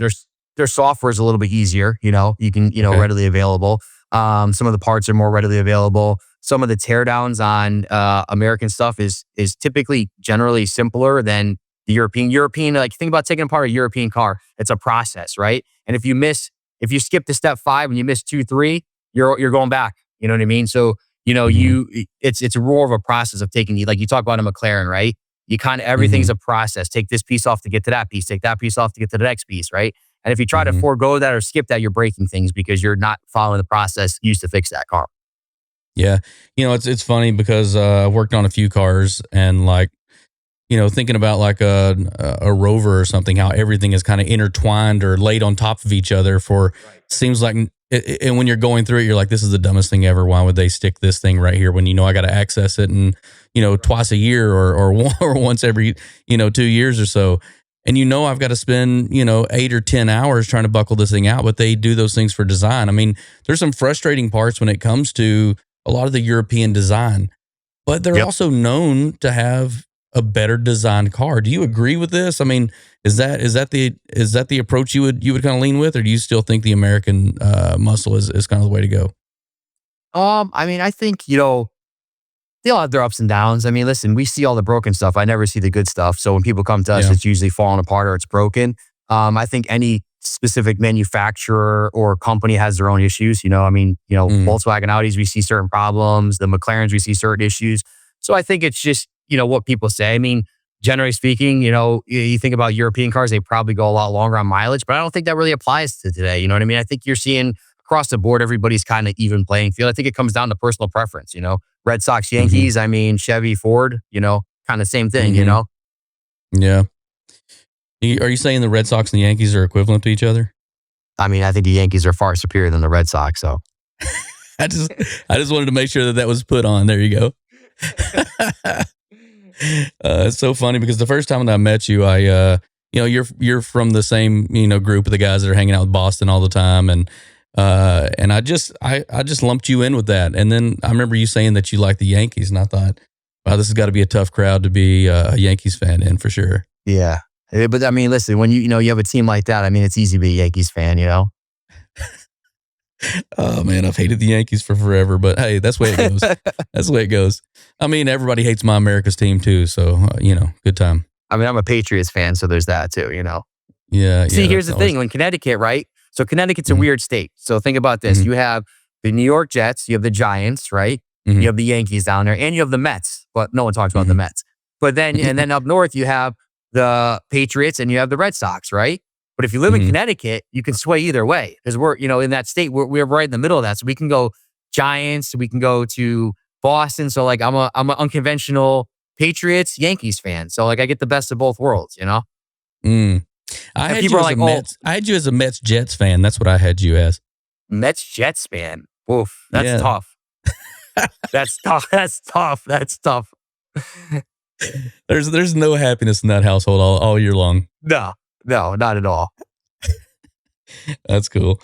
their software is a little bit easier. You can, readily available. Some of the parts are more readily available. Some of the teardowns on American stuff is typically generally simpler than the European, like, think about taking apart a European car. It's a process, right? And if you skip to step 5 and you miss 2, 3, you're going back. You know what I mean? So, it's more of a process of taking, like you talk about a McLaren, right? You kind of, everything's a process. Take this piece off to get to that piece. Take that piece off to get to the next piece, right? And if you try to forego that or skip that, you're breaking things because you're not following the process used to fix that car. Yeah. It's funny because I worked on a few cars and like, thinking about like a Rover or something, how everything is kind of intertwined or laid on top of each other seems like, and when you're going through it, you're like, this is the dumbest thing ever. Why would they stick this thing right here when, I got to access it and, twice a year or once every, 2 years or so. and I've got to spend 8 or 10 hours trying to buckle this thing out, but they do those things for design. I mean, there's some frustrating parts when it comes to a lot of the European design, but they're Yep. also known to have a better designed car. Do you agree with this? I mean, is that the approach you would kind of lean with, or do you still think the American muscle is kind of the way to go? I mean, I think, they all have their ups and downs. I mean, listen, we see all the broken stuff. I never see the good stuff. So when people come to us, Yeah. it's usually falling apart or it's broken. I think any specific manufacturer or company has their own issues. I mean, Mm. Volkswagen, Audis, we see certain problems. The McLarens, we see certain issues. So I think it's just, what people say. I mean, generally speaking, you think about European cars, they probably go a lot longer on mileage, but I don't think that really applies to today. You know what I mean? I think you're seeing across the board, everybody's kind of even playing field. I think it comes down to personal preference. Red Sox, Mm-hmm. Yankees, I mean, Chevy, Ford, kind of same thing, Mm-hmm. Yeah. Are you saying the Red Sox and the Yankees are equivalent to each other? I mean, I think the Yankees are far superior than the Red Sox. So I just I just wanted to make sure that was put on. There you go. It's so funny because the first time that I met you, you're from the same group of the guys that are hanging out with Boston all the time, and I just lumped you in with that, and then I remember you saying that you like the Yankees, and I thought, wow, this has got to be a tough crowd to be a Yankees fan in for sure. yeah. But I mean, listen, when you have a team like that, I mean, it's easy to be a Yankees fan, Oh man, I've hated the Yankees for forever, but hey, that's the way it goes. That's the way it goes. I mean, everybody hates my America's team too, so good time. I mean, I'm a Patriots fan, so there's that too, Yeah, See, yeah. here's That's the always. thing. When Connecticut, right? So Connecticut's a Mhm, weird state. So think about this. mhm, You have the New York Jets, you have the Giants, right? You mhm, have the Yankees down there, and you have the Mets, but no one talks about the mhm. Mets. But then, and then up north, you have the Patriots and you have the Red Sox, right? But if you live in Mhm. Connecticut, you can sway either way because we're, in that state, we're right in the middle of that. So we can go Giants, we can go to Boston. So like I'm an unconventional Patriots, Yankees fan. So like I get the best of both worlds. Mm. And people are like, oh, I had you as a Mets Jets fan. That's what I had you as. Mets Jets fan. Oof, that's Yeah. tough. That's tough. That's tough. That's tough. There's no happiness in that household all year long. No, no, not at all. That's cool.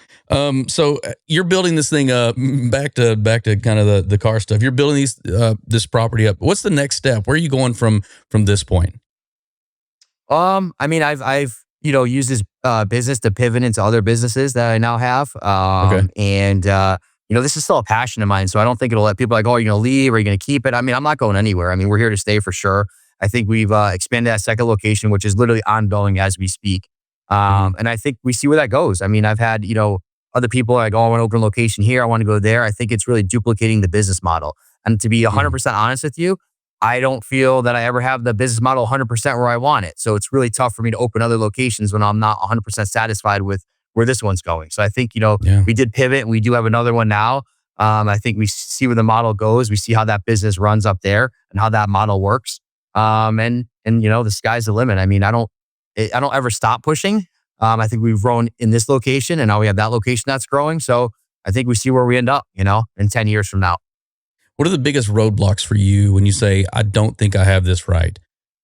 So you're building this thing up back to kind of the car stuff. You're building this property up. What's the next step? Where are you going from this point? I mean, I've used this business to pivot into other businesses that I now have. Okay. And this is still a passion of mine. So I don't think it'll let people like, oh, you're gonna leave or you're gonna keep it. I mean, I'm not going anywhere. I mean, we're here to stay for sure. I think we've expanded that second location, which is literally ongoing as we speak. Mhm. And I think we see where that goes. I mean, I've had, other people like, oh, I want to open a location here. I want to go there. I think it's really duplicating the business model. And to be Mhm. 100% honest with you, I don't feel that I ever have the business model 100% where I want it. So it's really tough for me to open other locations when I'm not 100% satisfied with where this one's going. So I think, Yeah. we did pivot and we do have another one now. I think we see where the model goes. We see how that business runs up there and how that model works. And the sky's the limit. I mean, I don't ever stop pushing. I think we've grown in this location and now we have that location that's growing. So I think we see where we end up, in 10 years from now. What are the biggest roadblocks for you when you say, I don't think I have this right?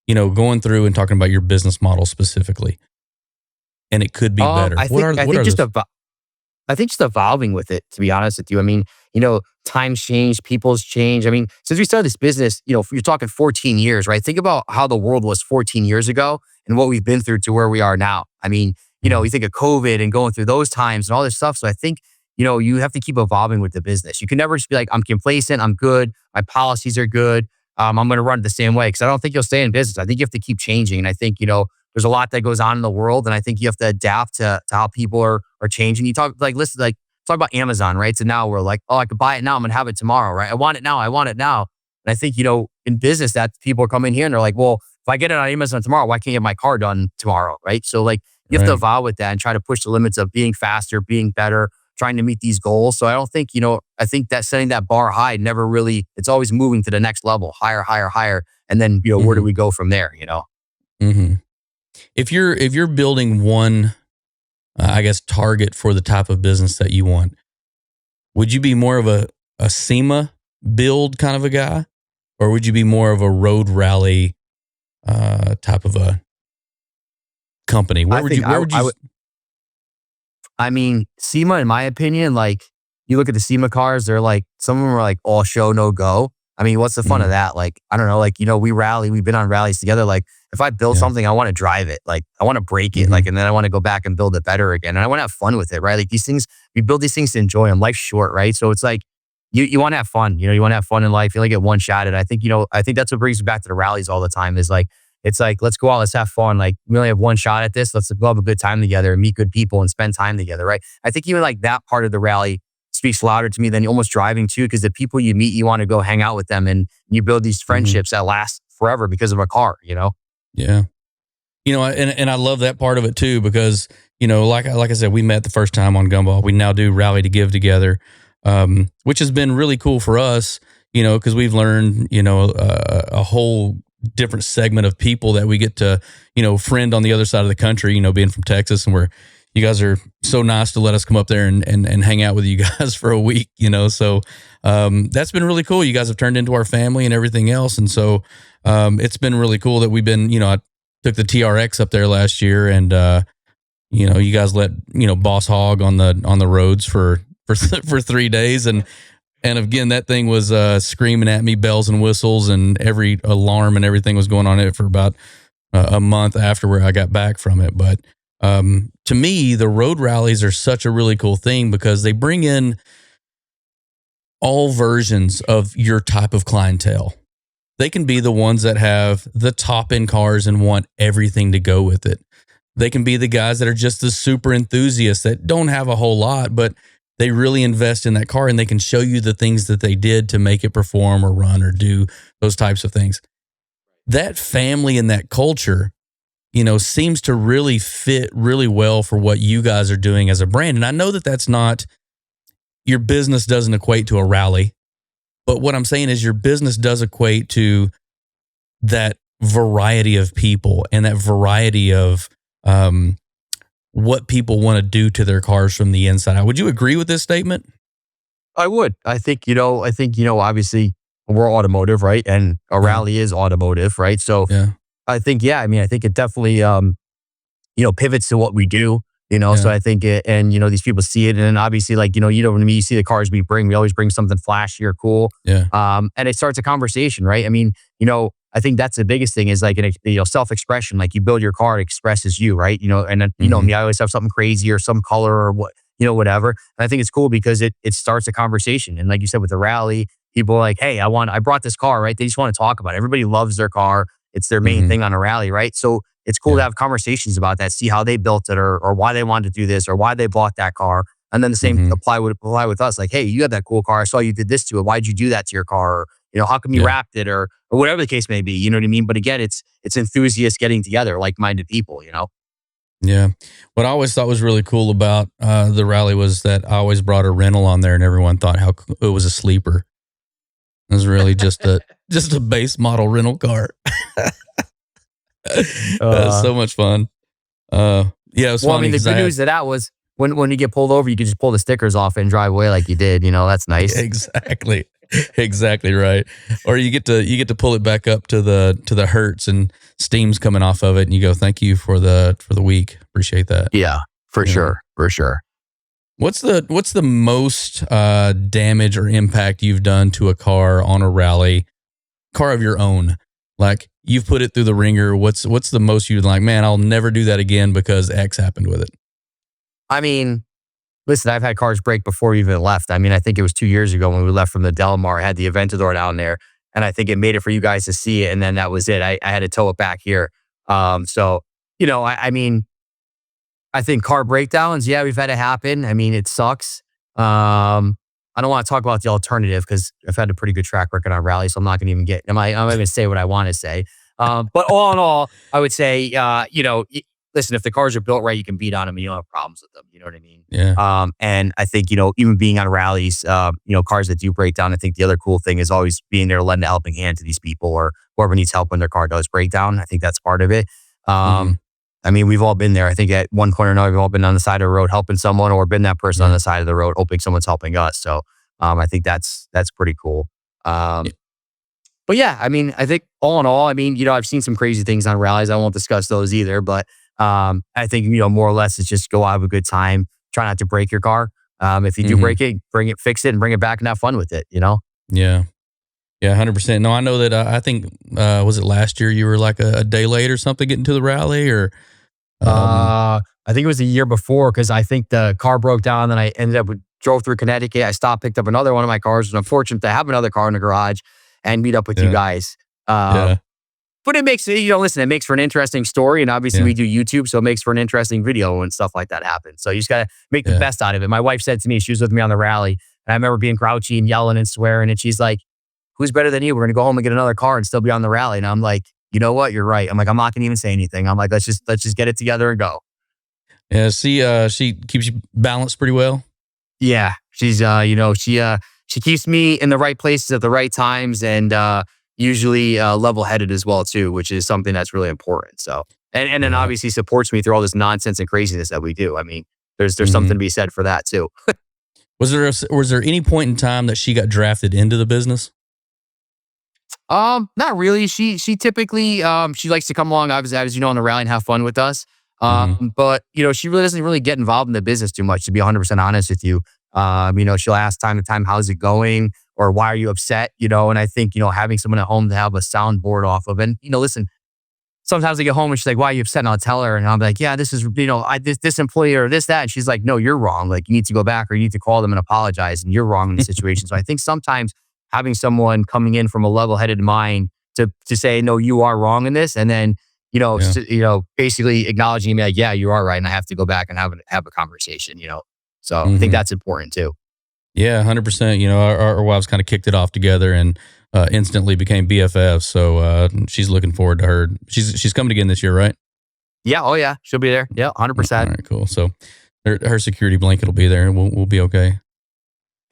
Going through and talking about your business model specifically, and it could be better. I What think are just those? I think just evolving with it, to be honest with you. I mean, times change, people's change. I mean, since we started this business, you're talking 14 years, right? Think about how the world was 14 years ago and what we've been through to where we are now. I mean, Mhm. you think of COVID and going through those times and all this stuff. So I think, you have to keep evolving with the business. You can never just be like, I'm complacent, I'm good, my policies are good. I'm going to run it the same way because I don't think you'll stay in business. I think you have to keep changing. And I think, there's a lot that goes on in the world. And I think you have to adapt to how people are changing. You talk like, listen, like, talk about Amazon, right? So now we're like, oh, I could buy it now. I'm going to have it tomorrow, right? I want it now. I want it now. And I think, in business that people are coming here and they're like, well, if I get it on Amazon tomorrow, why can't you have my car done tomorrow, right? So like you have to Right. evolve with that and try to push the limits of being faster, being better, trying to meet these goals. So I don't think, I think that setting that bar high never really, it's always moving to the next level, higher, higher, higher. And then, where do Hmm. we go from there? Hmm. If you're building one, I guess, target for the type of business that you want, would you be more of a SEMA build kind of a guy, or would you be more of a road rally type of a company? I think Where would I you? would. I mean, SEMA, in my opinion, like you look at the SEMA cars, they're like some of them are like all show no go. I mean, what's the fun of Mhm, that? Like, I don't know. Like, we rally, we've been on rallies together. Like, if I build yeah. something, I want to drive it. Like, I want to break it. Like, Hmm. and then I want to go back and build it better again. And I want to have fun with it, right? Like these things, we build these things to enjoy them. Life's short, right? So it's like you want to have fun. You want to have fun in life. You only get one shot at it. I think, I think that's what brings me back to the rallies all the time is like, it's like, let's go out, let's have fun. Like, we only have one shot at this. Let's go have a good time together and meet good people and spend time together, right? I think even like that part of the rally speaks louder to me than almost driving too, because the people you meet, you want to go hang out with them and you build these Hmm. friendships that last forever because of a car, Yeah. And I love that part of it too because like I said, we met the first time on Gumball. We now do Rally to Give together, which has been really cool for us. Because we've learned a whole different segment of people that we get to friend on the other side of the country. Being from Texas, and where you guys are so nice to let us come up there and hang out with you guys for a week. So that's been really cool. You guys have turned into our family and everything else, and so it's been really cool that we've been. I took the TRX up there last year, and you guys let Boss Hog on the roads for 3 days, and again that thing was screaming at me, bells and whistles, and every alarm and everything was going on it for about a month after where I got back from it. But to me, the road rallies are such a really cool thing because they bring in all versions of your type of clientele. They can be the ones that have the top end cars and want everything to go with it. They can be the guys that are just the super enthusiasts that don't have a whole lot, but they really invest in that car and they can show you the things that they did to make it perform or run or do those types of things. That family and that culture, seems to really fit really well for what you guys are doing as a brand. And I know that that's not, your business doesn't equate to a rally, but what I'm saying is your business does equate to that variety of people and that variety of what people want to do to their cars from the inside out. Would you agree with this statement? I would. Obviously we're automotive, right? And a Yeah. rally is automotive, right? So Yeah. I think, yeah, I mean, I think it definitely, pivots to what we do, so Yeah. I think these people see it. And then obviously, like, when you see the cars we bring, we always bring something flashy or cool. Yeah. And it starts a conversation, right? I mean, I think that's the biggest thing is like, self-expression, like you build your car, it expresses you, right? And then, Hmm. me, I always have something crazy or some color or whatever. And I think it's cool because it starts a conversation. And like you said, with the rally, people are like, hey, I brought this car, right? They just want to talk about it. Everybody loves their car. It's their main Hmm. thing on a rally, right? So it's cool to Yeah. have conversations about that, see how they built it or why they wanted to do this or why they bought that car. And then the same Hmm. apply with us. Like, hey, you have that cool car. I saw you did this to it. Why'd you do that to your car? Or, how come you Yeah. wrapped it or whatever the case may be. You know what I mean? But again, it's enthusiasts getting together, like-minded people. Yeah. What I always thought was really cool about the rally was that I always brought a rental on there, and everyone thought how it was a sleeper. It was really just a base model rental car. Uh, So much fun. Yeah, it was well, I funny mean, the because good news of that was when you get pulled over, you could just pull the stickers off and drive away like you did. That's nice. exactly, exactly right. Or you get to pull it back up to the Hertz, and steam's coming off of it, and you go, "Thank you for the week. Appreciate that." Yeah, for You know, sure. For sure. what's the most damage or impact you've done to a car on a rally, car of your own? Like you've put it through the ringer. What's the most you'd like? Man, I'll never do that again because X happened with it. I mean, listen, I've had cars break before we even left. I mean, I think it was 2 years ago when we left from the Del Mar, I had the Aventador down there, and I think it made it for you guys to see it, and then that was it. I had to tow it back here. So, I mean, I think car breakdowns, yeah, we've had it happen. I mean, it sucks. I don't want to talk about the alternative because I've had a pretty good track record on rally, so I'm not going to even I'm not going to say what I want to say. But all in all, I would say, listen, if the cars are built right, you can beat on them and you don't have problems with them. You know what I mean? Yeah. And I think, even being on rallies, cars that do break down, I think the other cool thing is always being there to lend a helping hand to these people or whoever needs help when their car does break down. I think that's part of it. Hmm. I mean, we've all been there. I think at one point or another, we've all been on the side of the road helping someone or been that person on Yeah. the side of the road hoping someone's helping us. So I think that's pretty cool. Yeah. But yeah, I mean, I think all in all, I mean, I've seen some crazy things on rallies. I won't discuss those either, but I think, more or less it's just go have a good time. Try not to break your car. If you do Hmm. break it, bring it, fix it, and bring it back and have fun with it. Yeah. Yeah, 100%. No, I know that. I think was it last year you were like a day late or something getting to the rally, or um, I think it was the year before because I think the car broke down. Then I ended up drove through Connecticut. I stopped, picked up another one of my cars. Was unfortunate to have another car in the garage and meet up with you yeah, guys. Uh, yeah, but it makes listen. It makes for an interesting story, and obviously yeah, we do YouTube, so it makes for an interesting video and stuff like that happens. So you just gotta make the yeah. best out of it. My wife said to me, she was with me on the rally, and I remember being grouchy and yelling and swearing, and she's like, "Who's better than you? We're gonna go home and get another car and still be on the rally." And I'm like, "You know what? You're right." I'm like, "I'm not gonna even say anything." I'm like, "Let's just get it together and go." Yeah, she keeps you balanced pretty well. Yeah, she's she keeps me in the right places at the right times, and usually level headed as well too, which is something that's really important. So and then Yeah. obviously supports me through all this nonsense and craziness that we do. I mean, there's something Hmm. to be said for that too. Was there any point in time that she got drafted into the business? Not really. She typically she likes to come along as you know on the rally and have fun with us. Hmm. But she really doesn't really get involved in the business too much, to be 100% honest with you. She'll ask time to time, how's it going? Or why are you upset? And I think, having someone at home to have a soundboard off of. And, listen, sometimes I get home and she's like, why are you upset? And I'll tell her and I'm like, yeah, this is, this employee or this, that. And she's like, no, you're wrong. Like you need to go back or you need to call them and apologize. And you're wrong in the situation. So I think sometimes having someone coming in from a level headed mind to say, no, you are wrong in this. And then, Yeah. basically acknowledging me like, yeah, you are right. And I have to go back and have a conversation. So I think Hmm. that's important too. Yeah, 100%. Our wives kind of kicked it off together and instantly became BFFs. So she's looking forward to her. She's coming again this year, right? Yeah. Oh yeah. She'll be there. Yeah. All 100%. right, cool. So her security blanket will be there, and we'll be okay.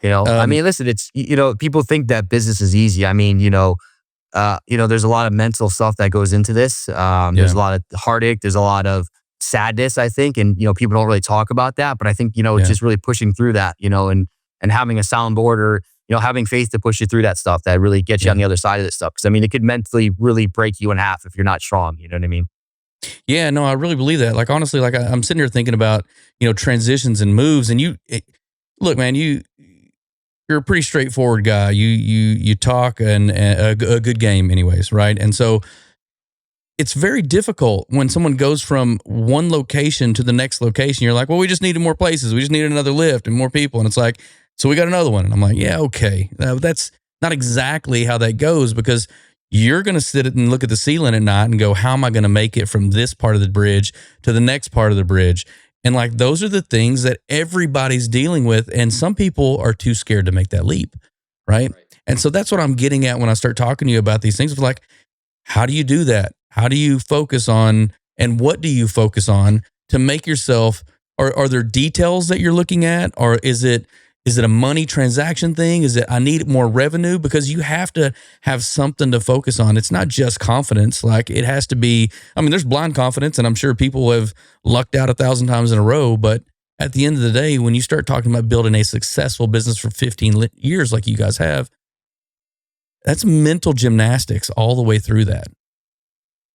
I Um, mean, listen, it's, people think that business is easy. I mean, there's a lot of mental stuff that goes into this. There's yeah, a lot of heartache. There's a lot of sadness, I think. And, people don't really talk about that, but I think, it's yeah, just really pushing through that, and having a soundboard or, having faith to push you through that stuff that really gets you on yeah, the other side of this stuff. Cause I mean, it could mentally really break you in half if you're not strong. You know what I mean? yeah. No, I really believe that. Like honestly, like I'm sitting here thinking about transitions and moves, and look, man, you're a pretty straightforward guy. You talk and a good game, anyways, right? And so it's very difficult when someone goes from one location to the next location. You're like, well, we just needed more places. We just needed another lift and more people. And it's like, so we got another one. And I'm like, yeah, okay. That's not exactly how that goes because you're going to sit and look at the ceiling at night and go, how am I going to make it from this part of the bridge to the next part of the bridge? And like, those are the things that everybody's dealing with. And some people are too scared to make that leap. Right. And so that's what I'm getting at when I start talking to you about these things. It's like, how do you do that? How do you focus on and what do you focus on to make yourself are there details that you're looking at or is it a money transaction thing? Is it I need more revenue because you have to have something to focus on. It's not just confidence. Like it has to be I mean there's blind confidence and I'm sure people have lucked out 1,000 times in a row, but at the end of the day when you start talking about building a successful business for 15 years like you guys have, that's mental gymnastics all the way through that.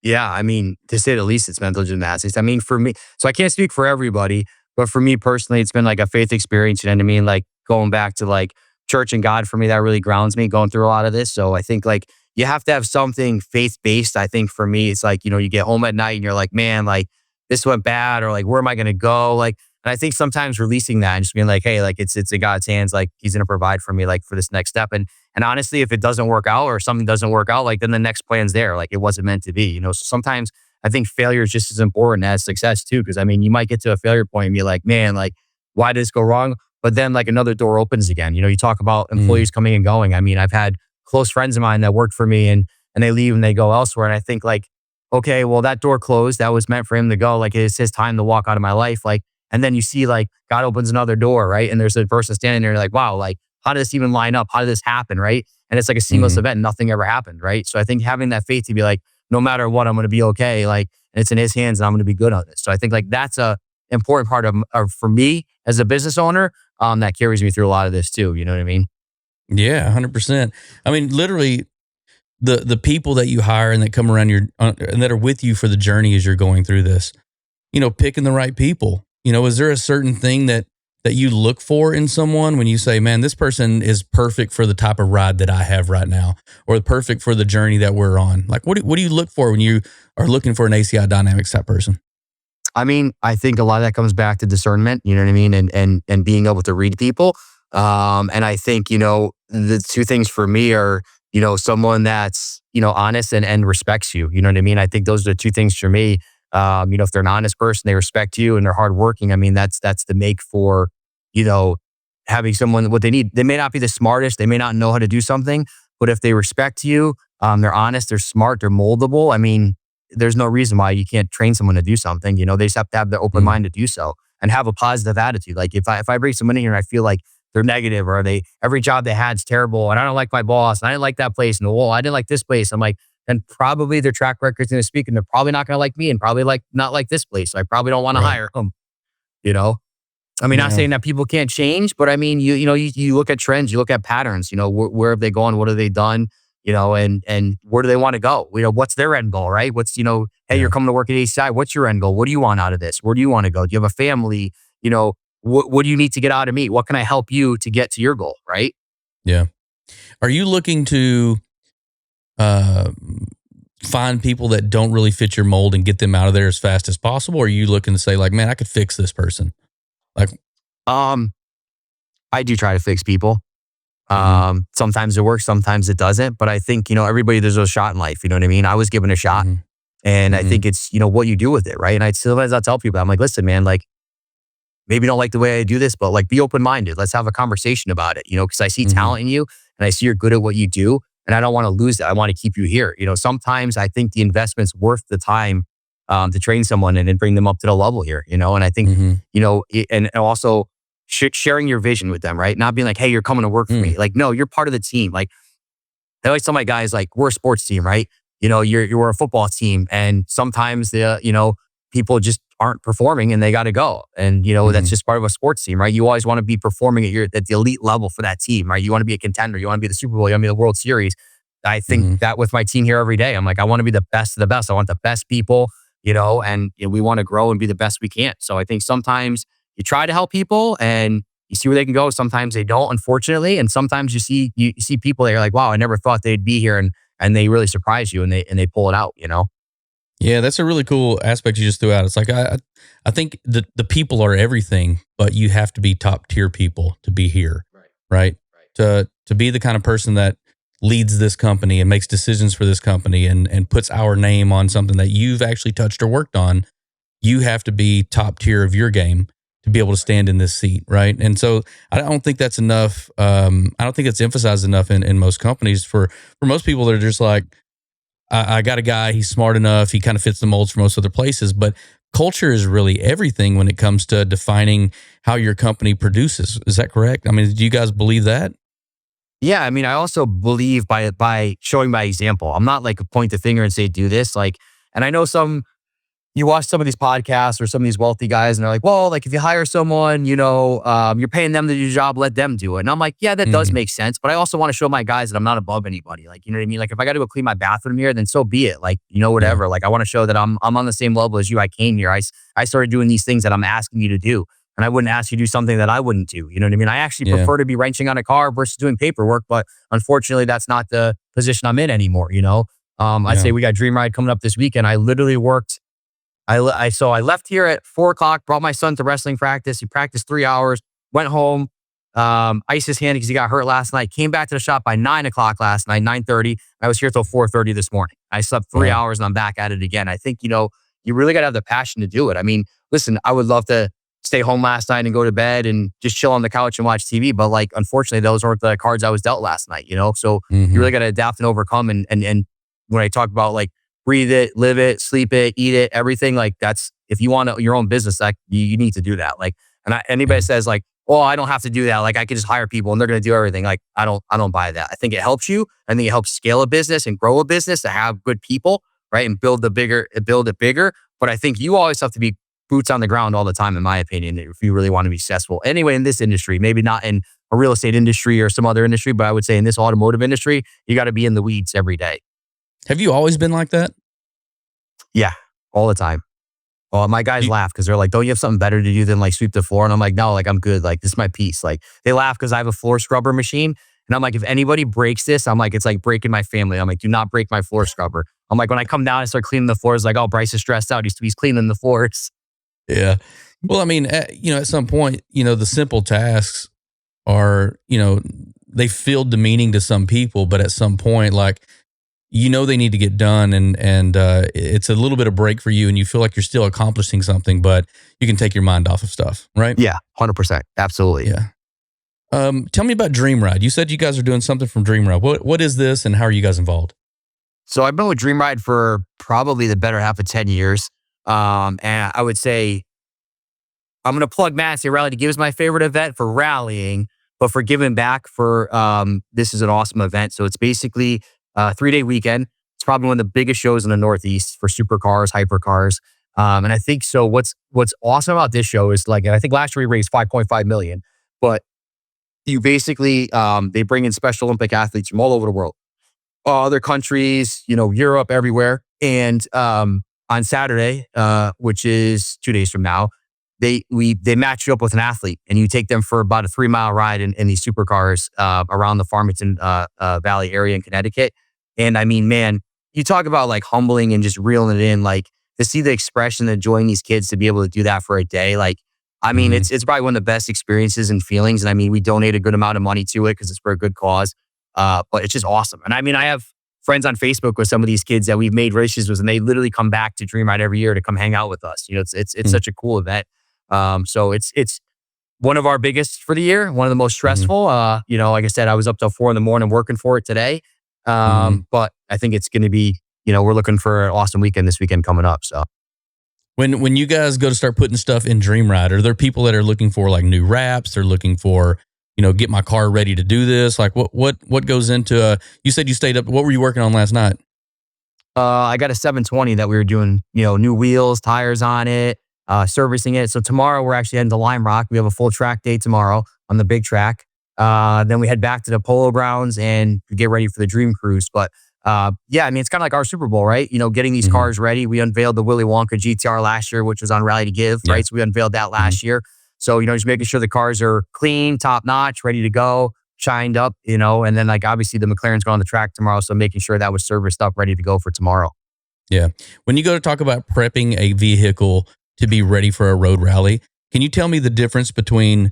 Yeah, I mean, to say the least, it's mental gymnastics. I mean, for me, so I can't speak for everybody, but for me personally, it's been like a faith experience. You know what I mean? Like going back to like church and God for me, that really grounds me going through a lot of this. So I think like you have to have something faith based. I think for me, it's like, you get home at night and you're like, man, like this went bad or like, where am I going to go? Like, and I think sometimes releasing that and just being like, hey, like it's in God's hands. Like he's going to provide for me, like for this next step. And honestly, if it doesn't work out or something doesn't work out, like then the next plan's there. Like it wasn't meant to be. So sometimes I think failure is just as important as success too. Cause I mean, you might get to a failure point and be like, man, like, why did this go wrong? But then like another door opens again. You talk about Mm, employees coming and going. I mean, I've had close friends of mine that worked for me and they leave and they go elsewhere. And I think like, okay, well, that door closed. That was meant for him to go. Like it's his time to walk out of my life. Like, and then you see like God opens another door, right? And there's a person standing there like, wow, like how did this even line up? How did this happen? Right. And it's like a seamless mhm. event. Nothing ever happened. Right. So I think having that faith to be like, no matter what, I'm going to be okay. Like, and it's in his hands and I'm going to be good on it. So I think like that's a important part of for me as a business owner, that carries me through a lot of this too. You know what I mean? Yeah, 100%. I mean, literally, the people that you hire and that come around your and that are with you for the journey as you're going through this. picking the right people? Is there a certain thing that you look for in someone when you say, man, this person is perfect for the type of ride that I have right now, or perfect for the journey that we're on? Like, what do you look for when you are looking for an ACI Dynamics type person? I mean, I think a lot of that comes back to discernment, you know what I mean? And being able to read people. And I think, the two things for me are, someone that's, honest and respects you. You know what I mean? I think those are the two things for me. If they're an honest person, they respect you and they're hardworking. I mean, that's the make for, you know, having someone what they need. They may not be the smartest, they may not know how to do something, but if they respect you, they're honest, they're smart, they're moldable. I mean, there's no reason why you can't train someone to do something. They just have to have the open mind to do so and have a positive attitude. Like if I bring someone in here and I feel like they're negative or every job they had's terrible and I don't like my boss and I didn't like that place and I didn't like this place. I'm like, then probably their track record's going to speak and they're probably not going to like me and probably not like this place. So I probably don't want to hire them. You know, I mean, not saying that people can't change, but I mean, you look at trends, you look at patterns. Where have they gone? What have they done? And where do they want to go? What's their end goal, right? Hey, you're coming to work at ACI. What's your end goal? What do you want out of this? Where do you want to go? Do you have a family? What do you need to get out of me? What can I help you to get to your goal, right? Yeah. Are you looking to find people that don't really fit your mold and get them out of there as fast as possible? Or are you looking to say like, man, I could fix this person? Like, I do try to fix people. Sometimes it works, sometimes it doesn't. But I think, everybody deserves a shot in life. You know what I mean? I was given a shot and I think it's, what you do with it. Right. And sometimes I'll tell people, I'm like, listen, man, like maybe you don't like the way I do this, but like be open-minded. Let's have a conversation about it, because I see talent in you and I see you're good at what you do. And I don't want to lose that. I want to keep you here. Sometimes I think the investment's worth the time to train someone and then bring them up to the level here, and I think, and also sharing your vision with them, right? Not being like, hey, you're coming to work for me. Like, no, you're part of the team. Like, I always tell my guys, like, we're a sports team, right? You're a football team. And sometimes people just aren't performing and they got to go. And, that's just part of a sports team, right? You always want to be performing at the elite level for that team, right? You want to be a contender. You want to be the Super Bowl. You want to be the World Series. I think that with my team here every day, I'm like, I want to be the best of the best. I want the best people, and we want to grow and be the best we can. So I think sometimes you try to help people and you see where they can go. Sometimes they don't, unfortunately. And sometimes you see people that are like, wow, I never thought they'd be here. And they really surprise you and they pull it out, Yeah, that's a really cool aspect you just threw out. It's like, I think the people are everything, but you have to be top tier people to be here, right? To be the kind of person that leads this company and makes decisions for this company and puts our name on something that you've actually touched or worked on. You have to be top tier of your game to be able to stand in this seat, right? And so I don't think that's enough. I don't think it's emphasized enough in most companies. For most people, they're just like, I got a guy, he's smart enough, he kind of fits the molds for most other places. But culture is really everything when it comes to defining how your company produces. Is that correct? I mean, do you guys believe that? Yeah, I mean, I also believe by showing by example. I'm not like a point the finger and say, do this. Like, and I know you watch some of these podcasts or some of these wealthy guys and they're like, well, like if you hire someone, you're paying them to do your job, let them do it. And I'm like, yeah, that does make sense. But I also want to show my guys that I'm not above anybody. Like, you know what I mean? Like if I got to go clean my bathroom here, then so be it. Like, whatever. Like I want to show that I'm on the same level as you. I came here. I started doing these things that I'm asking you to do. And I wouldn't ask you to do something that I wouldn't do. You know what I mean? I actually prefer to be wrenching on a car versus doing paperwork. But unfortunately, that's not the position I'm in anymore. I'd say we got Dream Ride coming up this weekend. I literally worked. So I left here at 4:00, brought my son to wrestling practice. He practiced 3 hours, went home, iced his hand because he got hurt last night. Came back to the shop by 9:00 last night, 9:30. I was here till 4:30 this morning. I slept 3 hours and I'm back at it again. I think, you really got to have the passion to do it. I mean, listen, I would love to stay home last night and go to bed and just chill on the couch and watch TV. But like, unfortunately, those aren't the cards I was dealt last night, So you really got to adapt and overcome. And when I talk about like, breathe it, live it, sleep it, eat it, everything. Like that's, if you want your own business, like you need to do that. Like, and anybody says like, oh, I don't have to do that. Like I can just hire people and they're going to do everything. Like I don't buy that. I think it helps you. I think it helps scale a business and grow a business to have good people, right? And build it bigger. But I think you always have to be boots on the ground all the time, in my opinion, if you really want to be successful. Anyway, in this industry, maybe not in a real estate industry or some other industry, but I would say in this automotive industry, you got to be in the weeds every day. Have you always been like that? Yeah, all the time. Well, my guys You- laugh because they're like, "Don't you have something better to do than like sweep the floor?" And I'm like, "No, like I'm good. Like this is my piece." Like they laugh because I have a floor scrubber machine, and I'm like, if anybody breaks this, I'm like, it's like breaking my family. I'm like, do not break my floor scrubber. I'm like, when I come down and start cleaning the floors, like, oh, Bryce is stressed out. He's cleaning the floors. Yeah. Well, I mean, at some point, the simple tasks are, they feel demeaning to some people, but at some point, like, they need to get done, and it's a little bit of break for you, and you feel like you're still accomplishing something, but you can take your mind off of stuff, right? Yeah, 100%, absolutely. Yeah. Tell me about Dream Ride. You said you guys are doing something from Dream Ride. What is this, and how are you guys involved? So I've been with Dream Ride for probably the better half of 10 years. And I would say I'm going to plug Massey Rally to give us my favorite event for rallying, but for giving back for this is an awesome event. So it's basically a 3-day weekend. It's probably one of the biggest shows in the Northeast for supercars, hypercars. And I think so. What's awesome about this show is like, and I think last year we raised 5.5 million, but you basically they bring in Special Olympic athletes from all over the world, other countries, Europe, everywhere. And on Saturday, which is 2 days from now, they match you up with an athlete, and you take them for about a 3-mile ride in these supercars around the Farmington Valley area in Connecticut. And I mean, man, you talk about like humbling and just reeling it in, like to see the expression and join these kids to be able to do that for a day. Like, I mean, Mhm. it's probably one of the best experiences and feelings. And I mean, we donate a good amount of money to it because it's for a good cause. But it's just awesome. And I mean, I have friends on Facebook with some of these kids that we've made races with, and they literally come back to Dream Ride every year to come hang out with us. It's Mhm. such a cool event. So it's one of our biggest for the year, one of the most Mhm. stressful. Like I said, I was up till 4 a.m. working for it today. Mhm. But I think it's going to be, we're looking for an awesome weekend this weekend coming up. So. When you guys go to start putting stuff in Dream Ride, are there people that are looking for like new wraps? They're looking for, get my car ready to do this. Like what goes into you said you stayed up. What were you working on last night? I got a 720 that we were doing, new wheels, tires on it, servicing it. So tomorrow we're actually heading to Lime Rock. We have a full track day tomorrow on the big track. Then we head back to the Polo Grounds and get ready for the Dream Cruise. But yeah, I mean, it's kind of like our Super Bowl, right? Getting these Mhm. cars ready. We unveiled the Willy Wonka GTR last year, which was on Rally to Give, Yeah. right? So we unveiled that last year. So, just making sure the cars are clean, top notch, ready to go, shined up, and then like obviously the McLaren's going on the track tomorrow. So making sure that was serviced up, ready to go for tomorrow. Yeah. When you go to talk about prepping a vehicle to be ready for a road rally, can you tell me the difference between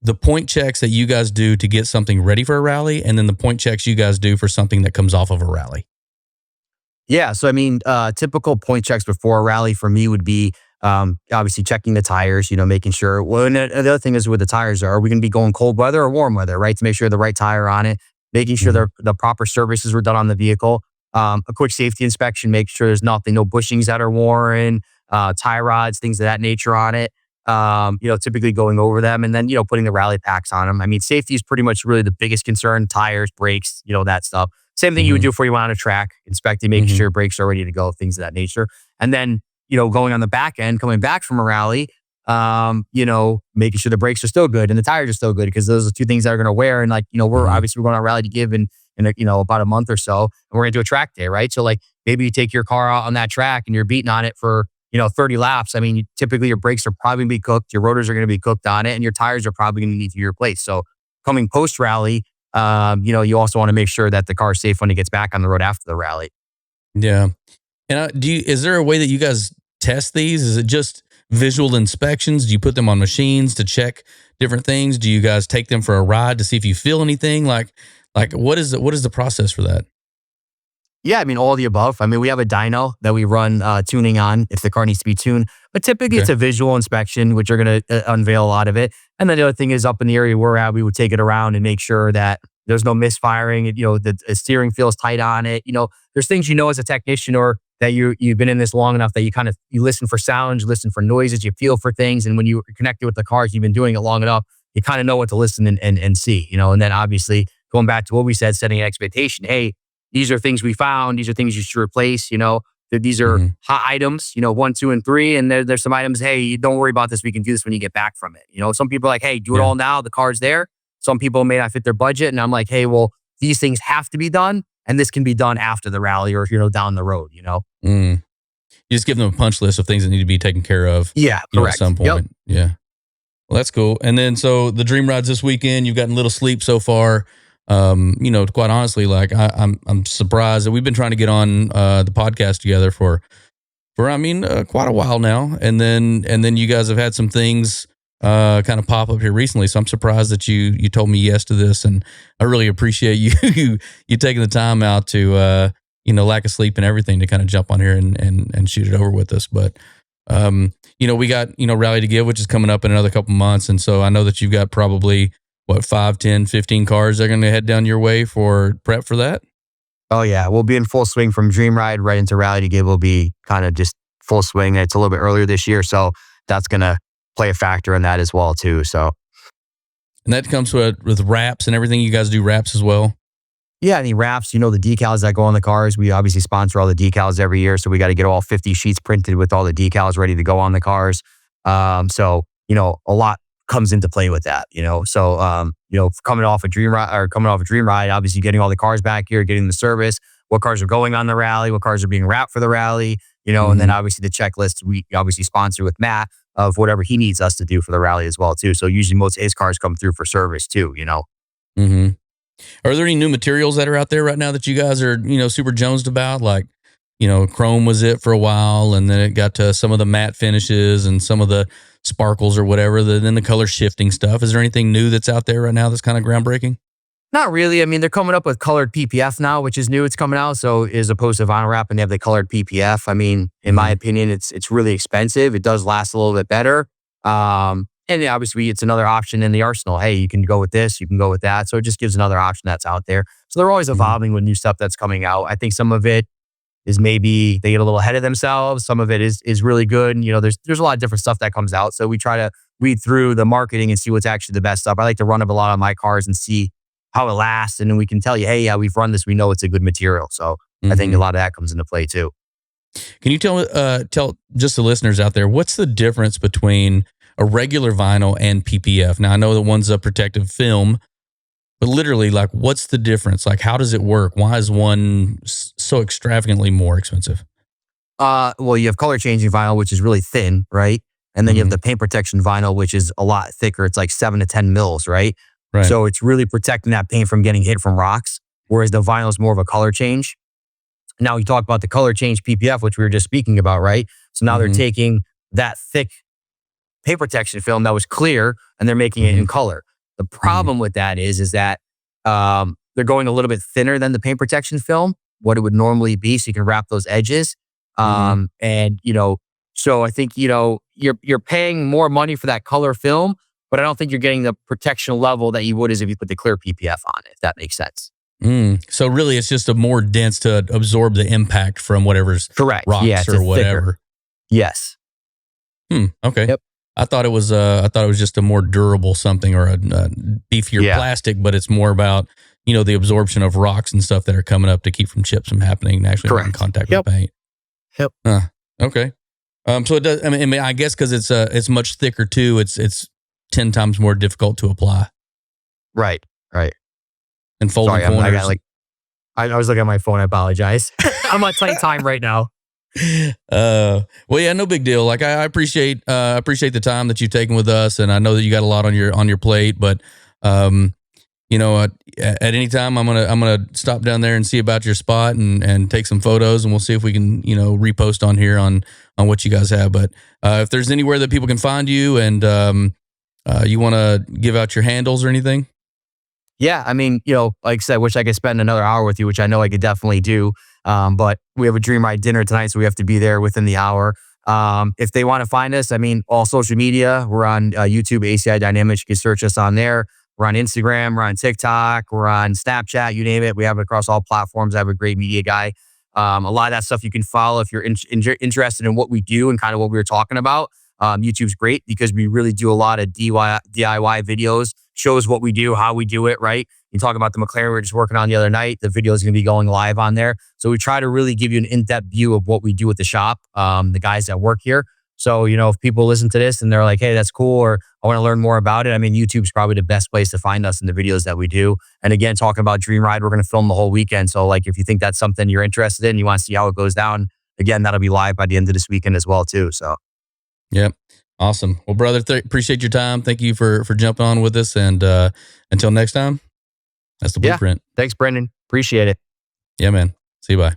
the point checks that you guys do to get something ready for a rally and then the point checks you guys do for something that comes off of a rally? Yeah. So, I mean, typical point checks before a rally for me would be obviously checking the tires, making sure. Well, and the other thing is with the tires, are we going to be going cold weather or warm weather, right? To make sure the right tire on it, making sure Mhm. the proper services were done on the vehicle. A quick safety inspection, make sure there's nothing, no bushings that are worn, tie rods, things of that nature on it. Typically going over them and then, putting the rally packs on them. I mean, safety is pretty much really the biggest concern, tires, brakes, that stuff. Same thing you would Mhm. do before you went on a track, inspecting, making Mhm. sure brakes are ready to go, things of that nature. And then, going on the back end, coming back from a rally, making sure the brakes are still good and the tires are still good because those are two things that are going to wear. And like, Mhm. we're going on Rally to Give in about a month or so, and we're going to do a track day, right? So like maybe you take your car out on that track and you're beating on it for 30 laps. I mean, typically your brakes are probably going to be cooked, your rotors are going to be cooked on it, and your tires are probably going to need to be replaced. So coming post rally, you also want to make sure that the car is safe when it gets back on the road after the rally. Yeah. And is there a way that you guys test these? Is it just visual inspections? Do you put them on machines to check different things? Do you guys take them for a ride to see if you feel anything? Like what is the process for that? Yeah, I mean, all of the above. I mean, we have a dyno that we run tuning on if the car needs to be tuned. But typically Okay. it's a visual inspection, which are going to unveil a lot of it. And then the other thing is up in the area we're at, we would take it around and make sure that there's no misfiring. The steering feels tight on it. There's things as a technician or that you've been in this long enough that you listen for sounds, you listen for noises, you feel for things. And when you're connected with the cars, you've been doing it long enough, you kind of know what to listen and see, and then obviously going back to what we said, setting an expectation. Hey, these are things we found. These are things you should replace. These are Mhm. hot items, 1, 2, and 3. And there's some items, hey, don't worry about this. We can do this when you get back from it. Some people are like, hey, do it Yeah. all now. The car's there. Some people may not fit their budget. And I'm like, hey, well, these things have to be done. And this can be done after the rally or, down the road. Mm. You just give them a punch list of things that need to be taken care of. Yeah, At correct. some point. Yep. Yeah. Well, that's cool. And then, so the dream rides this weekend, you've gotten little sleep so far. Quite honestly, like I'm surprised that we've been trying to get on the podcast together for quite a while now. And then you guys have had some things kind of pop up here recently. So I'm surprised that you told me yes to this, and I really appreciate you taking the time out to lack of sleep and everything to kind of jump on here and shoot it over with us. But we got Rally to Give, which is coming up in another couple months, and so I know that you've got probably 5, 10, 15 cars that are going to head down your way for prep for that. Oh yeah, we'll be in full swing from Dream Ride right into Rally to Give. Will be kind of just full swing. It's a little bit earlier this year, so that's going to play a factor in that as well too. So, and that comes with wraps and everything. You guys do wraps as well. Yeah, and the wraps, the decals that go on the cars. We obviously sponsor all the decals every year, so we got to get all 50 sheets printed with all the decals ready to go on the cars. So a lot comes into play with that. So coming off a Dream Ride, obviously getting all the cars back here, getting the service, what cars are going on the rally, what cars are being wrapped for the rally, and then obviously the checklist we obviously sponsor with Matt of whatever he needs us to do for the rally as well too. So usually most of his cars come through for service too. Mm-hmm. Are there any new materials that are out there right now that you guys are, super jonesed about? Like, chrome was it for a while, and then it got to some of the matte finishes and some of the sparkles or whatever, then the color shifting stuff. Is there anything new that's out there right now that's kind of groundbreaking? Not really. I mean, they're coming up with colored PPF now, which is new. It's coming out. So as opposed to vinyl wrap, and they have the colored PPF. I mean, in my opinion, it's really expensive. It does last a little bit better. And obviously, it's another option in the arsenal. Hey, you can go with this, you can go with that. So it just gives another option that's out there. So they're always evolving with new stuff that's coming out. I think some of it is maybe they get a little ahead of themselves. Some of it is really good. And, there's a lot of different stuff that comes out. So we try to read through the marketing and see what's actually the best stuff. I like to run up a lot on my cars and see how it lasts. And then we can tell you, hey, yeah, we've run this. We know it's a good material. So I think a lot of that comes into play too. Can you tell just the listeners out there, what's the difference between a regular vinyl and PPF? Now, I know that one's a protective film, but literally, like, what's the difference? Like, how does it work? Why is one so extravagantly more expensive? Well, you have color changing vinyl, which is really thin, right? And then you have the paint protection vinyl, which is a lot thicker. It's like 7 to 10 mils, right? Right. So it's really protecting that paint from getting hit from rocks, whereas the vinyl is more of a color change. Now you talk about the color change PPF, which we were just speaking about, right? So now they're taking that thick paint protection film that was clear and they're making it in color. The problem with that is that they're going a little bit thinner than the paint protection film, what it would normally be, so you can wrap those edges. And so I think you're paying more money for that color film, but I don't think you're getting the protection level that you would as if you put the clear PPF on it, if that makes sense. So really, it's just a more dense to absorb the impact from whatever's correct rocks or whatever. Thicker. Yes. Okay. Yep. I thought it was just a more durable something, or a beefier plastic, but it's more about the absorption of rocks and stuff that are coming up to keep from chips from happening and actually making contact with paint. Yep. Okay. So it does. I mean, I guess because it's much thicker too. It's 10 times more difficult to apply. Right. And folding corners. I was looking at my phone. I apologize. I'm on tight time right now. Well, yeah, no big deal. Like I appreciate the time that you've taken with us, and I know that you got a lot on your plate. But at any time, I'm gonna stop down there and see about your spot and take some photos, and we'll see if we can repost on here on what you guys have. But if there's anywhere that people can find you, and you want to give out your handles or anything. Yeah, I mean, like I said, I wish I could spend another hour with you, which I know I could definitely do. But we have a Dream Ride dinner tonight, so we have to be there within the hour. If they want to find us, I mean, all social media, we're on YouTube, ACI Dynamics. You can search us on there. We're on Instagram, we're on TikTok, we're on Snapchat, you name it. We have it across all platforms. I have a great media guy. A lot of that stuff you can follow if you're interested in what we do and kind of what we were talking about. YouTube's great because we really do a lot of DIY videos, shows what we do, how we do it, right? You talk about the McLaren we were just working on the other night. The video is going to be going live on there. So we try to really give you an in-depth view of what we do at the shop, the guys that work here. So, if people listen to this and they're like, hey, that's cool, or I want to learn more about it, I mean, YouTube's probably the best place to find us in the videos that we do. And again, talking about Dream Ride, we're going to film the whole weekend. So like, if you think that's something you're interested in, you want to see how it goes down, again, that'll be live by the end of this weekend as well too. So Yep. Awesome. Well, brother, appreciate your time. Thank you for jumping on with us. And until next time, that's the yeah, blueprint. thanks, Brendan. Appreciate it. Yeah, man. See you. Bye.